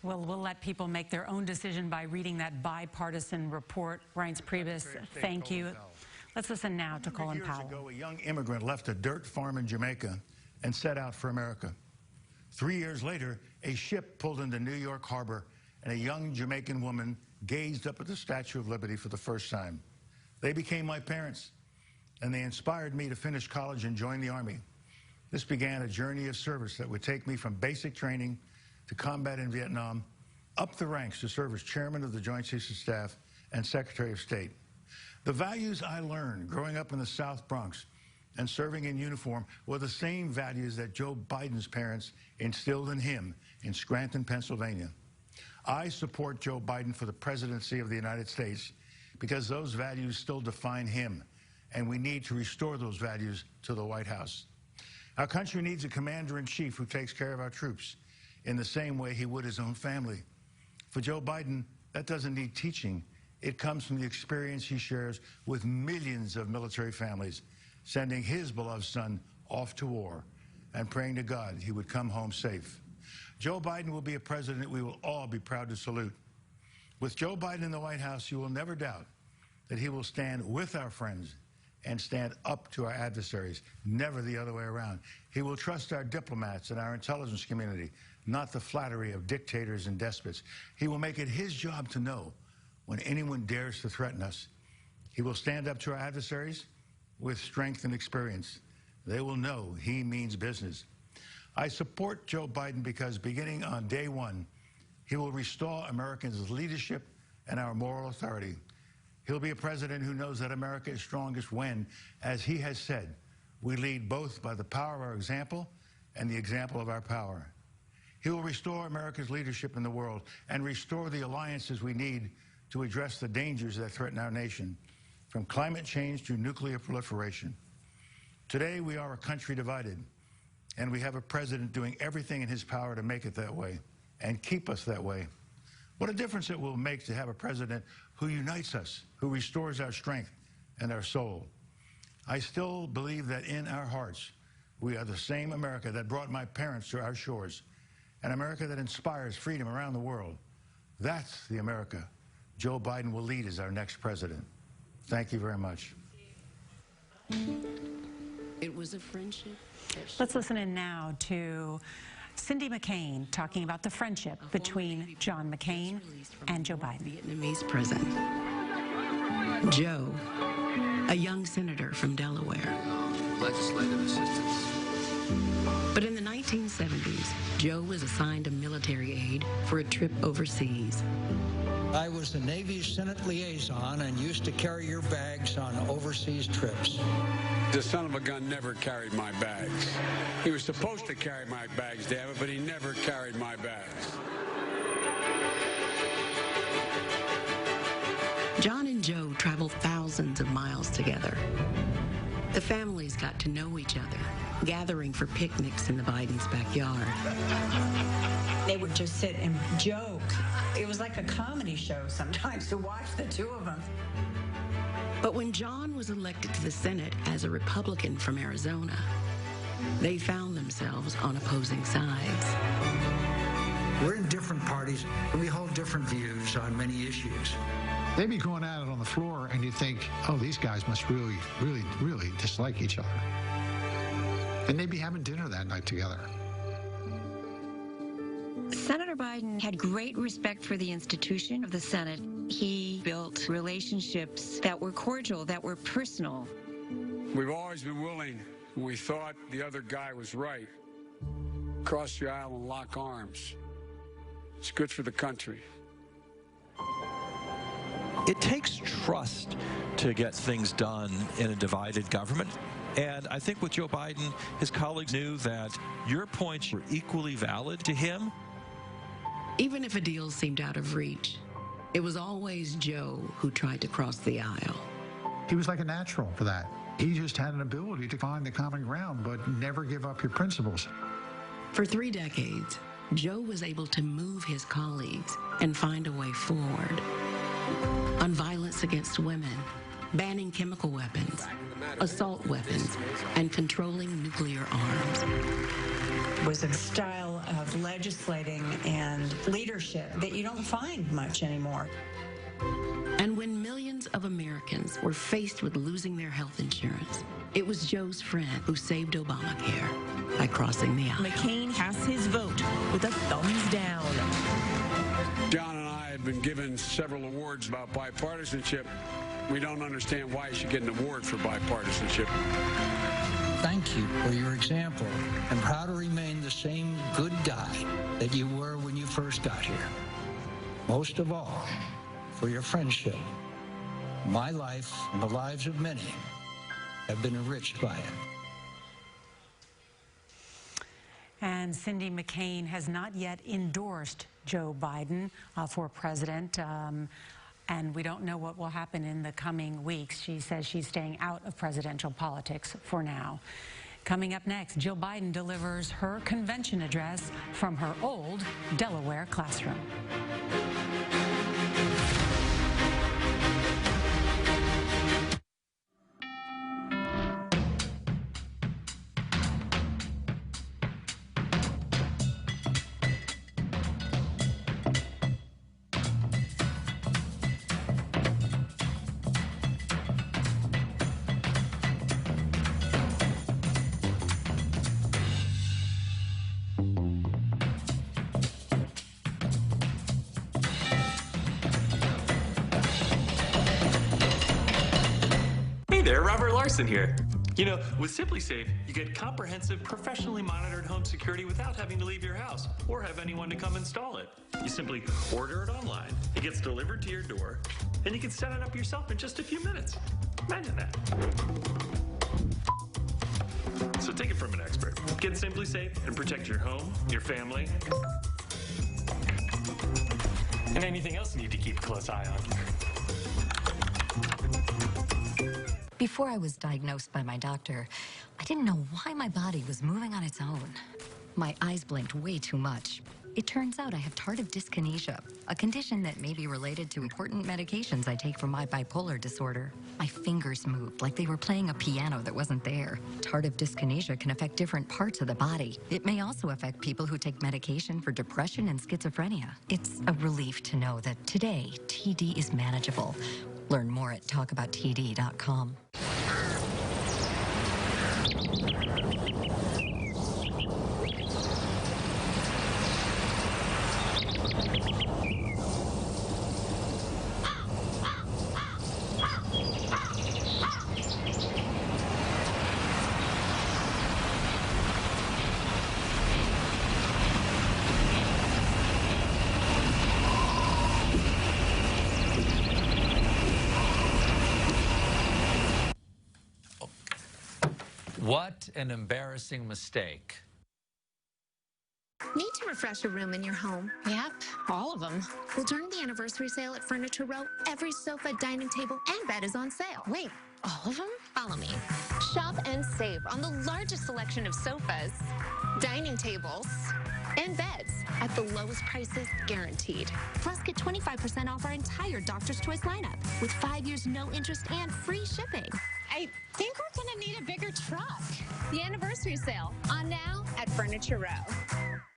S9: Well, we'll let people make their own decision by reading that bipartisan report. Reince Priebus, thank you. Let's listen now to Colin Powell.
S17: Years ago, a young immigrant left a dirt farm in Jamaica and set out for America. 3 years later, a ship pulled into New York Harbor, and a young Jamaican woman gazed up at the Statue of Liberty for the first time. They became my parents, and they inspired me to finish college and join the Army. This began a journey of service that would take me from basic training to combat in Vietnam, up the ranks to serve as chairman of the Joint Chiefs of Staff and Secretary of State. The values I learned growing up in the South Bronx and serving in uniform were the same values that Joe Biden's parents instilled in him in Scranton, Pennsylvania. I support Joe Biden for the presidency of the United States because those values still define him, and we need to restore those values to the White House. Our country needs a commander-in-chief who takes care of our troops in the same way he would his own family. For Joe Biden, that doesn't need teaching. It comes from the experience he shares with millions of military families, sending his beloved son off to war and praying to God he would come home safe. Joe Biden will be a president we will all be proud to salute. With Joe Biden in the White House, you will never doubt that he will stand with our friends and stand up to our adversaries, never the other way around. He will trust our diplomats and our intelligence community, not the flattery of dictators and despots. He will make it his job to know when anyone dares to threaten us. He will stand up to our adversaries with strength and experience. They will know he means business. I support Joe Biden because beginning on day one, he will restore Americans' leadership and our moral authority. He'll be a president who knows that America is strongest when, as he has said, we lead both by the power of our example and the example of our power. He will restore America's leadership in the world and restore the alliances we need to address the dangers that threaten our nation, from climate change to nuclear proliferation. Today, we are a country divided, and we have a president doing everything in his power to make it that way and keep us that way. What a difference it will make to have a president who unites us, who restores our strength and our soul. I still believe that in our hearts, we are the same America that brought my parents to our shores, an America that inspires freedom around the world. That's the America Joe Biden will lead as our next president. Thank you very much.
S26: It was a friendship.
S9: Let's listen in now to Cindy McCain talking about the friendship between John McCain and Joe Biden.
S26: Vietnamese prison. Joe, a young senator from Delaware.
S18: Legislative assistance.
S26: But in the 1970s, Joe was assigned a military aide for a trip overseas.
S8: I was the Navy's Senate liaison and used to carry your bags on overseas trips.
S18: The son of a gun never carried my bags. He was supposed to carry my bags, damn it, but he never carried my bags.
S26: John and Joe traveled thousands of miles together. The families got to know each other, gathering for picnics in the Bidens' backyard.
S19: They would just sit and joke. It was like a comedy show sometimes to watch the two of them.
S26: But when John was elected to the Senate as a Republican from Arizona, they found themselves on opposing sides.
S8: We're in different parties, and we hold different views on many issues.
S20: They'd be going at it on the floor, and you'd think, oh, these guys must really, really, really dislike each other. And they'd be having dinner that night together.
S21: Senator Biden had great respect for the institution of the Senate. He built relationships that were cordial, that were personal.
S18: We've always been willing, when we thought the other guy was right, cross the aisle and lock arms. It's good for the country.
S22: It takes trust to get things done in a divided government. And I think with Joe Biden, his colleagues knew that your points were equally valid to him.
S26: Even if a deal seemed out of reach, it was always Joe who tried to cross the aisle.
S20: He was like a natural for that. He just had an ability to find the common ground, but never give up your principles.
S26: For 3 decades, Joe was able to move his colleagues and find a way forward. On violence against women, banning chemical weapons, assault weapons, and controlling nuclear arms.
S19: It was a style of legislating and leadership that you don't find much anymore.
S26: And when millions of Americans were faced with losing their health insurance, it was Joe's friend who saved Obamacare by crossing the aisle.
S23: McCain casts his vote with a thumbs down.
S18: John and I have been given several awards about bipartisanship. We don't understand why you should get an award for bipartisanship.
S8: Thank you for your example. I'm proud to remain the same good guy that you were when you first got here. Most of all, for your friendship. My life and the lives of many have been enriched by it.
S9: And Cindy McCain has not yet endorsed Joe Biden for president. And we don't know what will happen in the coming weeks. She says she's staying out of presidential politics for now. Coming up next, Jill Biden delivers her convention address from her old Delaware classroom.
S28: Robert Larson here. You know, with SimpliSafe, you get comprehensive, professionally monitored home security without having to leave your house or have anyone to come install it. You simply order it online, it gets delivered to your door, and you can set it up yourself in just a few minutes. Imagine that. So take it from an expert. Get SimpliSafe and protect your home, your family, and anything else you need to keep a close eye on.
S27: Before I was diagnosed by my doctor, I didn't know why my body was moving on its own. My eyes blinked way too much. It turns out I have tardive dyskinesia, a condition that may be related to important medications I take for my bipolar disorder. My fingers moved like they were playing a piano that wasn't there. Tardive dyskinesia can affect different parts of the body. It may also affect people who take medication for depression and schizophrenia. It's a relief to know that today, TD is manageable. Learn more at talkabouttd.com.
S2: What an embarrassing mistake.
S3: Need to refresh a room in your home?
S4: Yep, all of them.
S3: Well, during the anniversary sale at Furniture Row, every sofa, dining table, and bed is on sale.
S4: Wait, all of them?
S3: Follow me. Shop and save on the largest selection of sofas, dining tables, and beds at the lowest prices guaranteed. Plus, get 25% off our entire Doctor's Choice lineup with 5 years no interest and free shipping.
S4: I think we're going to need a bigger truck.
S3: The anniversary sale on now at Furniture Row.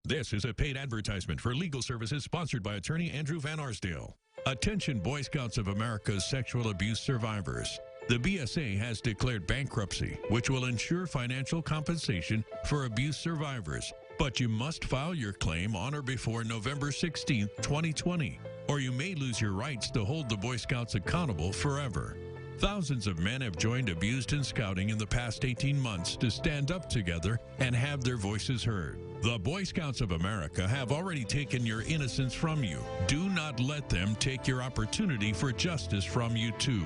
S6: This is a paid advertisement for legal services sponsored by attorney Andrew Van Arsdale. Attention Boy Scouts of America's sexual abuse survivors. The BSA has declared bankruptcy, which will ensure financial compensation for abuse survivors. But you must file your claim on or before November 16, 2020, or you may lose your rights to hold the Boy Scouts accountable forever. Thousands of men have joined Abused in Scouting in the past 18 months to stand up together and have their voices heard. The Boy Scouts of America have already taken your innocence from you. Do not let them take your opportunity for justice from you too.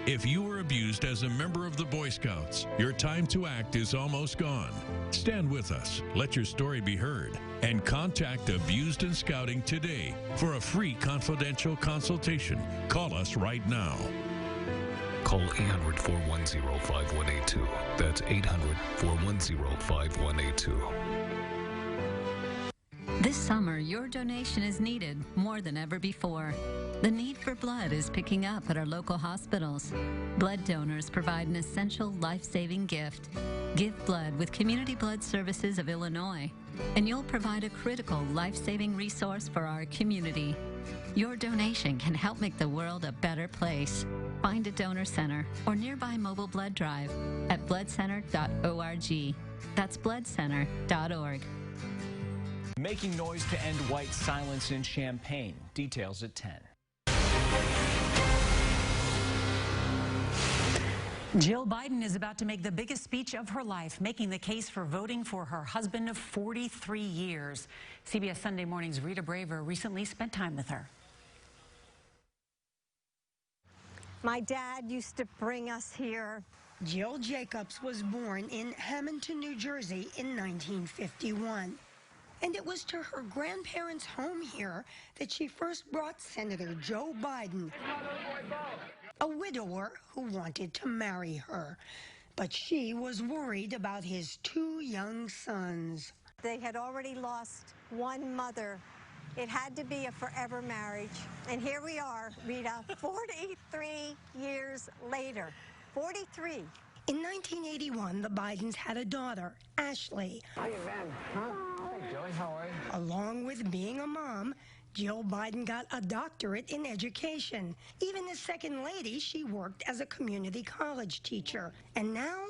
S6: If you were abused as a member of the Boy Scouts, your time to act is almost gone. Stand with us, let your story be heard, and contact Abused in Scouting today for a free confidential consultation. Call us right now.
S10: Call 800-410-5182. That's 800-410-5182.
S12: This summer, your donation is needed more than ever before. The need for blood is picking up at our local hospitals. Blood donors provide an essential life-saving gift. Give blood with Community Blood Services of Illinois, and you'll provide a critical life-saving resource for our community. Your donation can help make the world a better place. Find a donor center or nearby mobile blood drive at bloodcenter.org. That's bloodcenter.org.
S24: Making noise to end white silence in Champaign. Details at 10.
S9: Jill Biden is about to make the biggest speech of her life, making the case for voting for her husband of 43 years. CBS Sunday Morning's Rita Braver recently spent time with her.
S25: My dad used to bring us here. Jill Jacobs was born in Hamilton, New Jersey in 1951. And it was to her grandparents' home here that she first brought Senator Joe Biden, a widower who wanted to marry her. But she was worried about his 2 young sons.
S29: They had already lost one mother. It had to be a forever marriage. And here we are, Rita, 43 years later. 43.
S25: In 1981, the Bidens had a daughter, Ashley.
S30: How you been? Huh? Hey, Joey, how are you?
S25: Along with being a mom, Jill Biden got a doctorate in education. Even as second lady, she worked as a community college teacher. And now,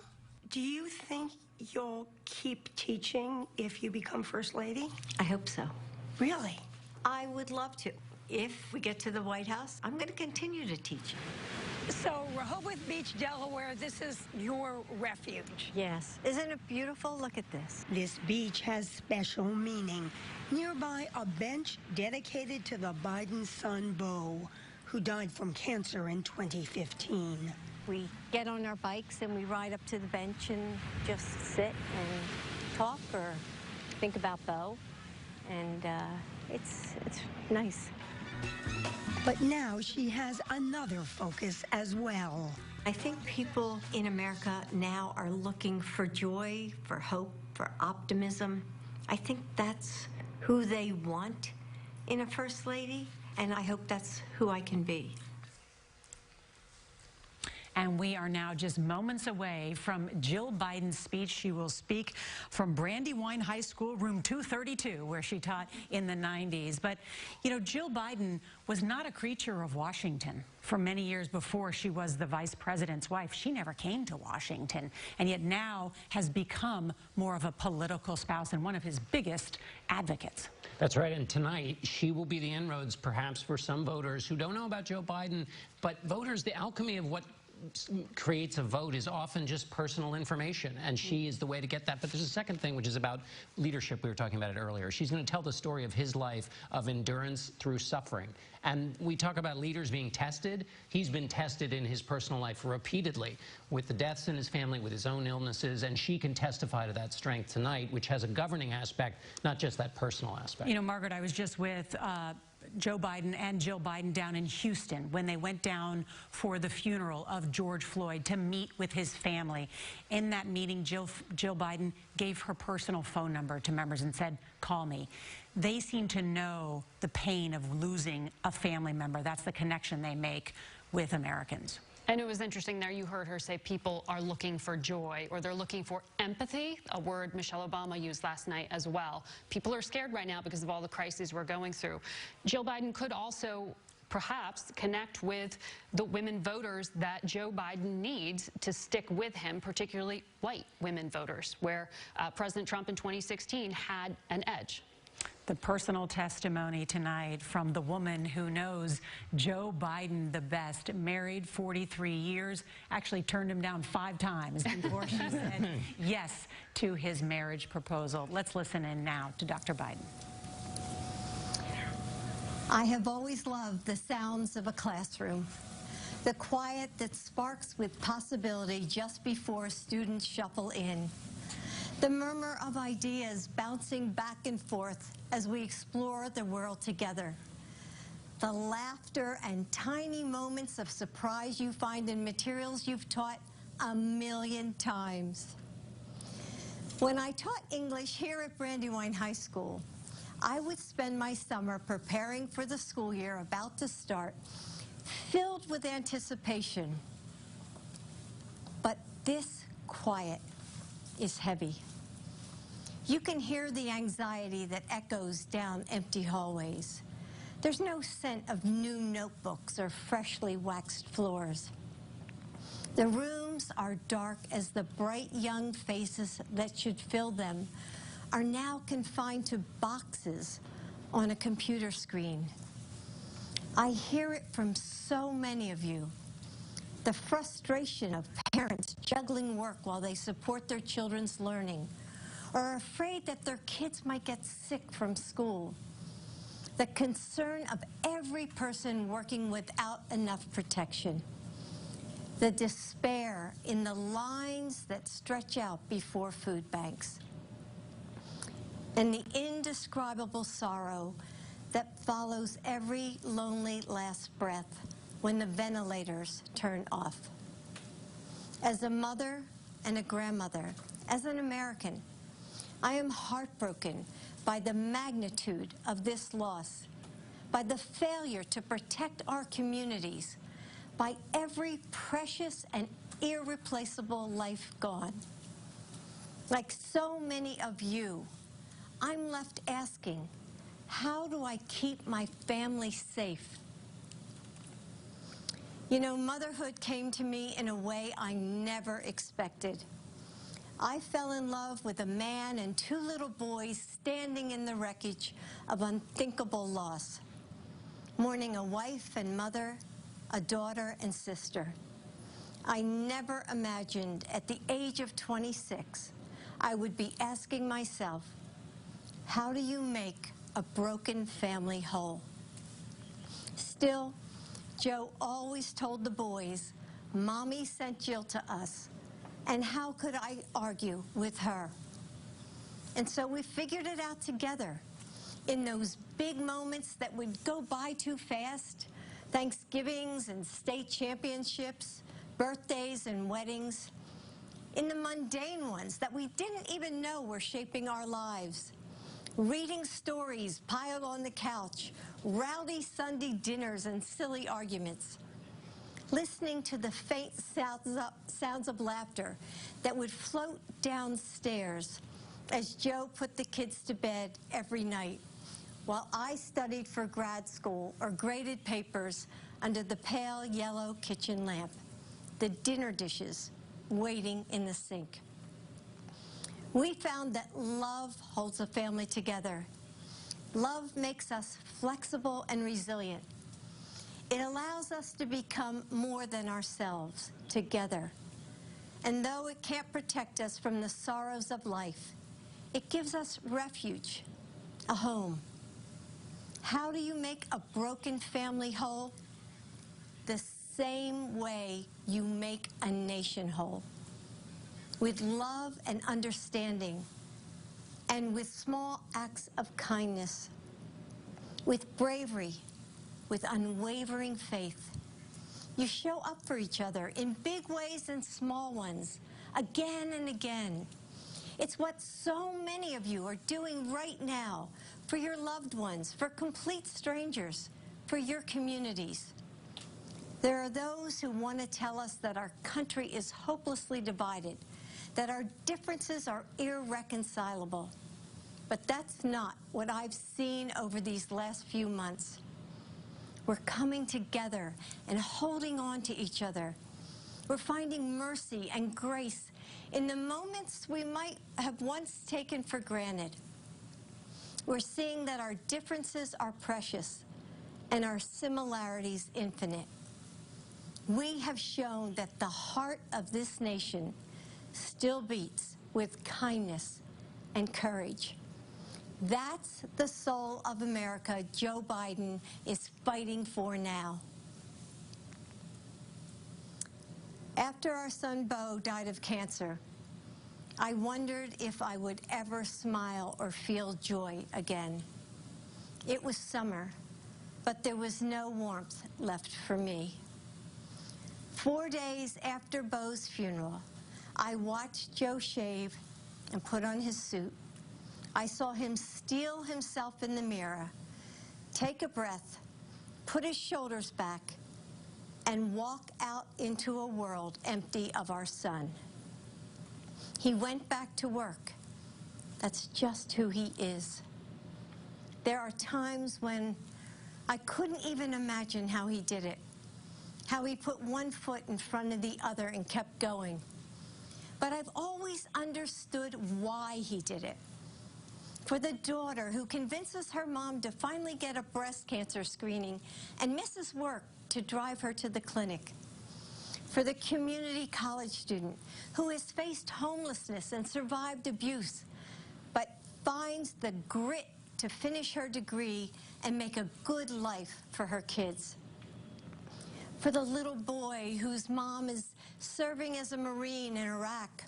S25: do you think you'll keep teaching if you become first lady?
S29: I hope so.
S25: Really?
S29: I would love to. If we get to the White House, I'm going to continue to teach.
S25: So, Rehoboth Beach, Delaware, this is your refuge.
S29: Yes. Isn't it beautiful? Look at this.
S25: This beach has special meaning. Nearby, a bench dedicated to the Biden son, Beau, who died from cancer in 2015.
S29: We get on our bikes and we ride up to the bench and just sit and talk or think about Beau. And it's nice.
S25: But now she has another focus as well.
S29: I think people in America now are looking for joy, for hope, for optimism. I think that's who they want in a first lady, and I hope that's who I can be.
S9: And we are now just moments away from Jill Biden's speech. She will speak from Brandywine High School, room 232, where she taught in the 90s. But, you know, Jill Biden was not a creature of Washington. For many years before she was the vice president's wife, she never came to Washington, and yet now has become more of a political spouse and one of his biggest advocates.
S11: That's right, and tonight she will be the inroads perhaps for some voters who don't know about Joe Biden, but voters, the alchemy of what creates a vote is often just personal information, and she is the way to get that. But there's a second thing, which is about leadership. We were talking about it earlier. She's going to tell the story of his life of endurance through suffering. And we talk about leaders being tested. He's been tested in his personal life repeatedly with the deaths in his family, with his own illnesses, and she can testify to that strength tonight, which has a governing aspect, not just that personal aspect.
S9: You know, Margaret, I was just with Joe Biden and Jill Biden down in Houston when they went down for the funeral of George Floyd to meet with his family. In that meeting, Jill Biden gave her personal phone number to members and said, call me. They seem to know the pain of losing a family member. That's the connection they make with Americans.
S1: And it was interesting there, you heard her say people are looking for joy, or they're looking for empathy, a word Michelle Obama used last night as well. People are scared right now because of all the crises we're going through. Jill Biden could also perhaps connect with the women voters that Joe Biden needs to stick with him, particularly white women voters, where President Trump in 2016 had an edge.
S9: The personal testimony tonight from the woman who knows Joe Biden the best, married 43 years, actually turned him down 5 times before she said yes to his marriage proposal. Let's listen in now to Dr. Biden.
S29: I have always loved the sounds of a classroom, the quiet that sparks with possibility just before students shuffle in. The murmur of ideas bouncing back and forth as we explore the world together. The laughter and tiny moments of surprise you find in materials you've taught 1,000,000 times. When I taught English here at Brandywine High School, I would spend my summer preparing for the school year about to start, filled with anticipation. But this quiet is heavy. You can hear the anxiety that echoes down empty hallways. There's no scent of new notebooks or freshly waxed floors. The rooms are dark as the bright young faces that should fill them are now confined to boxes on a computer screen. I hear it from so many of you. The frustration of parents juggling work while they support their children's learning, or are afraid that their kids might get sick from school. The concern of every person working without enough protection. The despair in the lines that stretch out before food banks. And the indescribable sorrow that follows every lonely last breath when the ventilators turn off. As a mother and a grandmother, as an American, I am heartbroken by the magnitude of this loss, by the failure to protect our communities, by every precious and irreplaceable life gone. Like so many of you, I'm left asking, how do I keep my family safe? You know, motherhood came to me in a way I never expected. I fell in love with a man and 2 little boys standing in the wreckage of unthinkable loss, mourning a wife and mother, a daughter and sister. I never imagined at the age of 26 I would be asking myself, how do you make a broken family whole? Still, Joe always told the boys, Mommy sent Jill to us, and how could I argue with her? And so we figured it out together in those big moments that would go by too fast, Thanksgivings and state championships, birthdays and weddings, in the mundane ones that we didn't even know were shaping our lives. Reading stories piled on the couch, rowdy Sunday dinners and silly arguments. Listening to the faint sounds of laughter that would float downstairs as Joe put the kids to bed every night, while I studied for grad school or graded papers under the pale yellow kitchen lamp, the dinner dishes waiting in the sink. We found that love holds a family together. Love makes us flexible and resilient. It allows us to become more than ourselves together. And though it can't protect us from the sorrows of life, it gives us refuge, a home. How do you make a broken family whole? The same way you make a nation whole. With love and understanding, and with small acts of kindness, with bravery, with unwavering faith. You show up for each other in big ways and small ones, again and again. It's what so many of you are doing right now for your loved ones, for complete strangers, for your communities. There are those who want to tell us that our country is hopelessly divided, that our differences are irreconcilable. But that's not what I've seen over these last few months. We're coming together and holding on to each other. We're finding mercy and grace in the moments we might have once taken for granted. We're seeing that our differences are precious and our similarities infinite. We have shown that the heart of this nation still beats with kindness and courage. That's the soul of America Joe Biden is fighting for now. After our son Beau died of cancer, I wondered if I would ever smile or feel joy again. It was summer, but there was no warmth left for me. 4 days after Beau's funeral, I watched Joe shave and put on his suit. I saw him steel himself in the mirror, take a breath, put his shoulders back, and walk out into a world empty of our son. He went back to work. That's just who he is. There are times when I couldn't even imagine how he did it, how he put one foot in front of the other and kept going. But I've always understood why he did it. For the daughter who convinces her mom to finally get a breast cancer screening and misses work to drive her to the clinic. For the community college student who has faced homelessness and survived abuse, but finds the grit to finish her degree and make a good life for her kids. For the little boy whose mom is serving as a Marine in Iraq,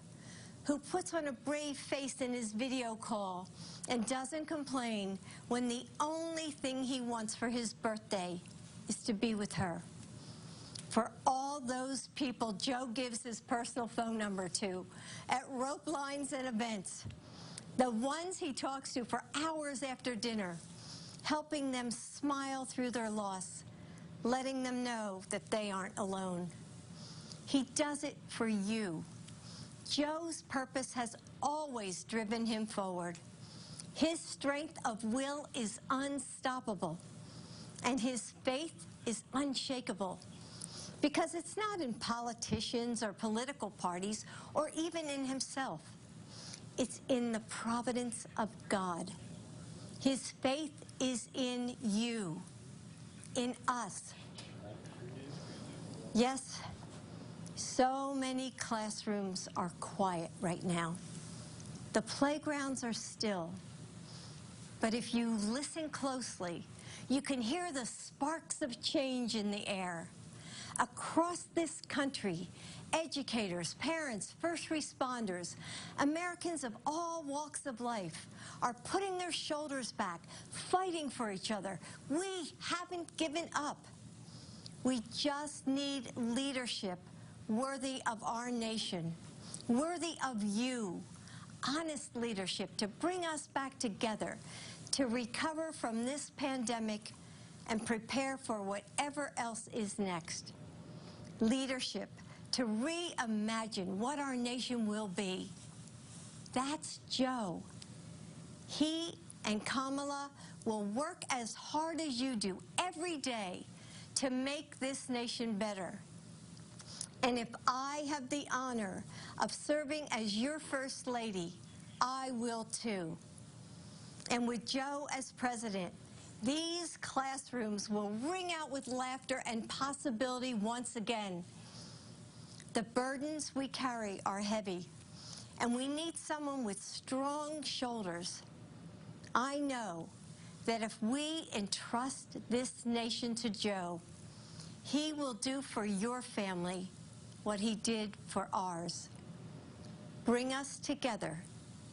S29: who puts on a brave face in his video call and doesn't complain when the only thing he wants for his birthday is to be with her. For all those people Joe gives his personal phone number to at rope lines and events, the ones he talks to for hours after dinner, helping them smile through their loss, letting them know that they aren't alone. He does it for you. Joe's purpose has always driven him forward. His strength of will is unstoppable, and his faith is unshakable. Because it's not in politicians or political parties or even in himself. It's in the providence of God. His faith is in you, in us. Yes, so many classrooms are quiet right now. The playgrounds are still. But if you listen closely, you can hear the sparks of change in the air. Across this country, educators, parents, first responders, Americans of all walks of life are putting their shoulders back, fighting for each other. We haven't given up. We just need leadership worthy of our nation, worthy of you, honest leadership to bring us back together, to recover from this pandemic and prepare for whatever else is next. Leadership to reimagine what our nation will be. That's Joe. He and Kamala will work as hard as you do every day to make this nation better. And if I have the honor of serving as your First Lady, I will too. And with Joe as president, these classrooms will ring out with laughter and possibility once again. The burdens we carry are heavy, and we need someone with strong shoulders. I know that if we entrust this nation to Joe, he will do for your family what he did for ours. Bring us together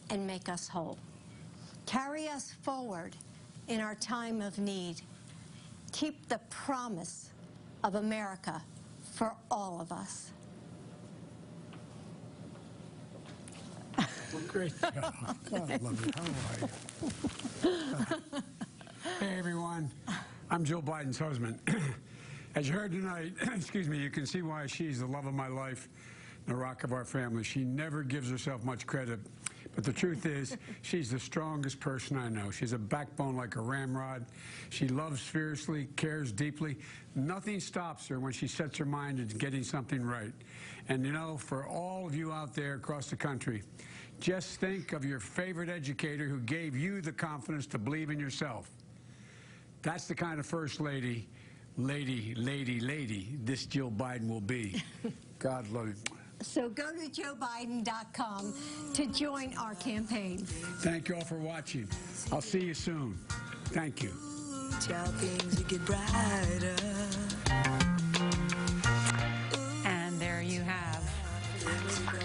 S29: and make us whole. Carry us forward in our time of need. Keep the promise of America for all of us.
S18: Great job. God, I love you. How are you? Hey, everyone. I'm Jill Biden's husband. As you heard tonight, excuse me, you can see why she's the love of my life, the rock of our family. She never gives herself much credit, but the truth is, she's the strongest person I know. She's a backbone like a ramrod. She loves fiercely, cares deeply. Nothing stops her when she sets her mind into getting something right. And you know, for all of you out there across the country, just think of your favorite educator who gave you the confidence to believe in yourself. That's the kind of first lady this Jill Biden will be. God love you.
S29: So go to JoeBiden.com to join our campaign.
S18: Thank you all for watching. I'll see you soon. Thank you.
S9: Things get brighter. And there you have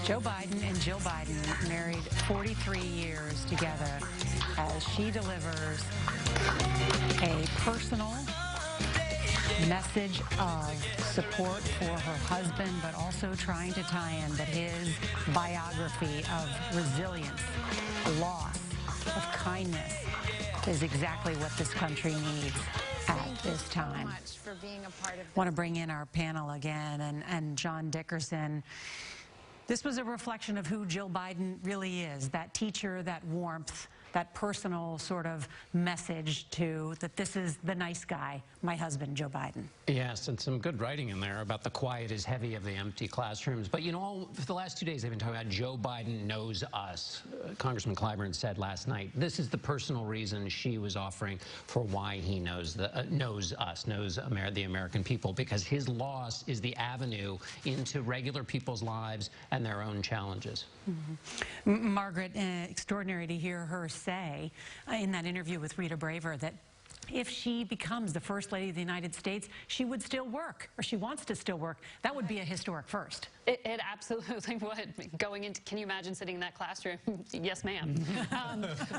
S9: Joe Biden and Jill Biden, married 43 years together, as she delivers a personal message of support for her husband, but also trying to tie in that his biography of resilience, loss, of kindness is exactly what this country needs at this time.
S4: Thank you so much for being a part of this.
S9: Want to bring in our panel again, and John Dickerson. This was a reflection of who Jill Biden really is, that teacher, that warmth, that personal sort of message to that this is the nice guy, my husband, Joe Biden.
S11: Yes, and some good writing in there about the quiet is heavy of the empty classrooms. But, you know, for the last 2 days, they've been talking about Joe Biden knows us. Congressman Clyburn said last night, this is the personal reason she was offering for why he knows us, knows the American people, because his loss is the avenue into regular people's lives and their own challenges.
S9: Mm-hmm. Margaret, extraordinary to hear her say in that interview with Rita Braver that if she becomes the First Lady of the United States, she would still work, or she wants to still work. That would be a historic first.
S1: It absolutely would. Going into, can you imagine sitting in that classroom? Yes, ma'am.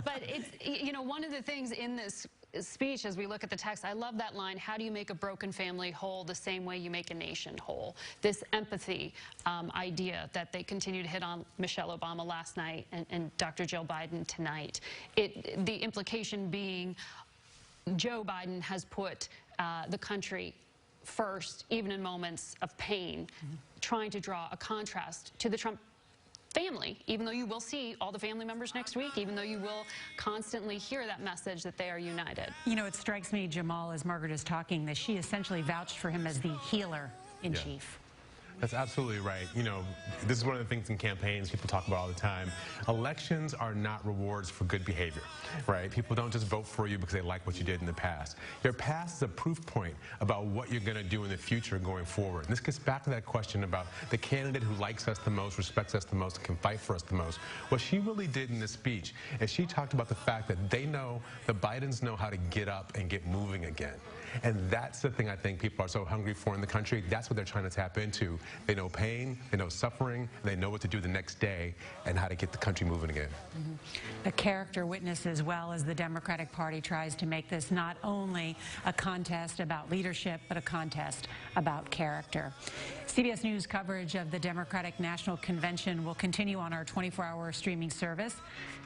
S1: But it's, you know, one of the things in this speech, as we look at the text, I love that line, how do you make a broken family whole the same way you make a nation whole? This empathy idea that they continue to hit on Michelle Obama last night and Dr. Jill Biden tonight. The implication being Joe Biden has put the country first, even in moments of pain, trying to draw a contrast to the Trump family, even though you will see all the family members next week, even though you will constantly hear that message that they are united.
S9: You know, it strikes me, Jamal, as Margaret is talking, that she essentially vouched for him as the healer in chief.
S5: That's absolutely right. You know, this is one of the things in campaigns people talk about all the time. Elections are not rewards for good behavior, right? People don't just vote for you because they like what you did in the past. Your past is a proof point about what you're going to do in the future going forward. And this gets back to that question about the candidate who likes us the most, respects us the most, and can fight for us the most. What she really did in this speech is she talked about the fact that they know, the Bidens know how to get up and get moving again. And that's the thing I think people are so hungry for in the country. That's what they're trying to tap into. They know pain, they know suffering, and they know what to do the next day and how to get the country moving again.
S9: A character witness as well, as the Democratic Party tries to make this not only a contest about leadership, but a contest about character. CBS News coverage of the Democratic National Convention will continue on our 24-hour streaming service,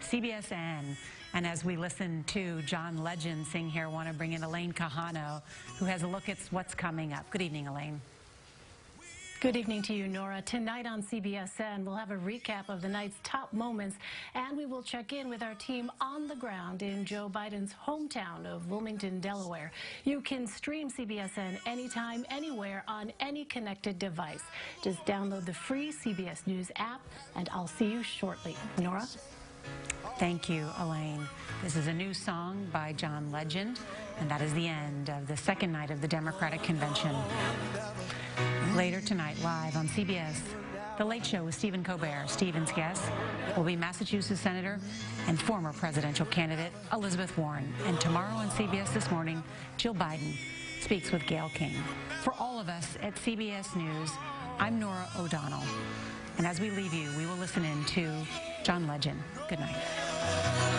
S9: CBSN. And as we listen to John Legend sing here, I want to bring in Elaine Quijano, who has a look at what's coming up. Good evening, Elaine.
S7: Good evening to you, Nora. Tonight on CBSN, we'll have a recap of the night's top moments, and we will check in with our team on the ground in Joe Biden's hometown of Wilmington, Delaware. You can stream CBSN anytime, anywhere, on any connected device. Just download the free CBS News app, and I'll see you shortly. Nora?
S9: Thank you, Elaine. This is a new song by John Legend, and that is the end of the second night of the Democratic Convention. Later tonight, live on CBS, The Late Show with Stephen Colbert. Stephen's guest will be Massachusetts Senator and former presidential candidate Elizabeth Warren. And tomorrow on CBS This Morning, Jill Biden speaks with Gayle King. For all of us at CBS News, I'm Norah O'Donnell. And as we leave you, we will listen in to John Legend. Good night.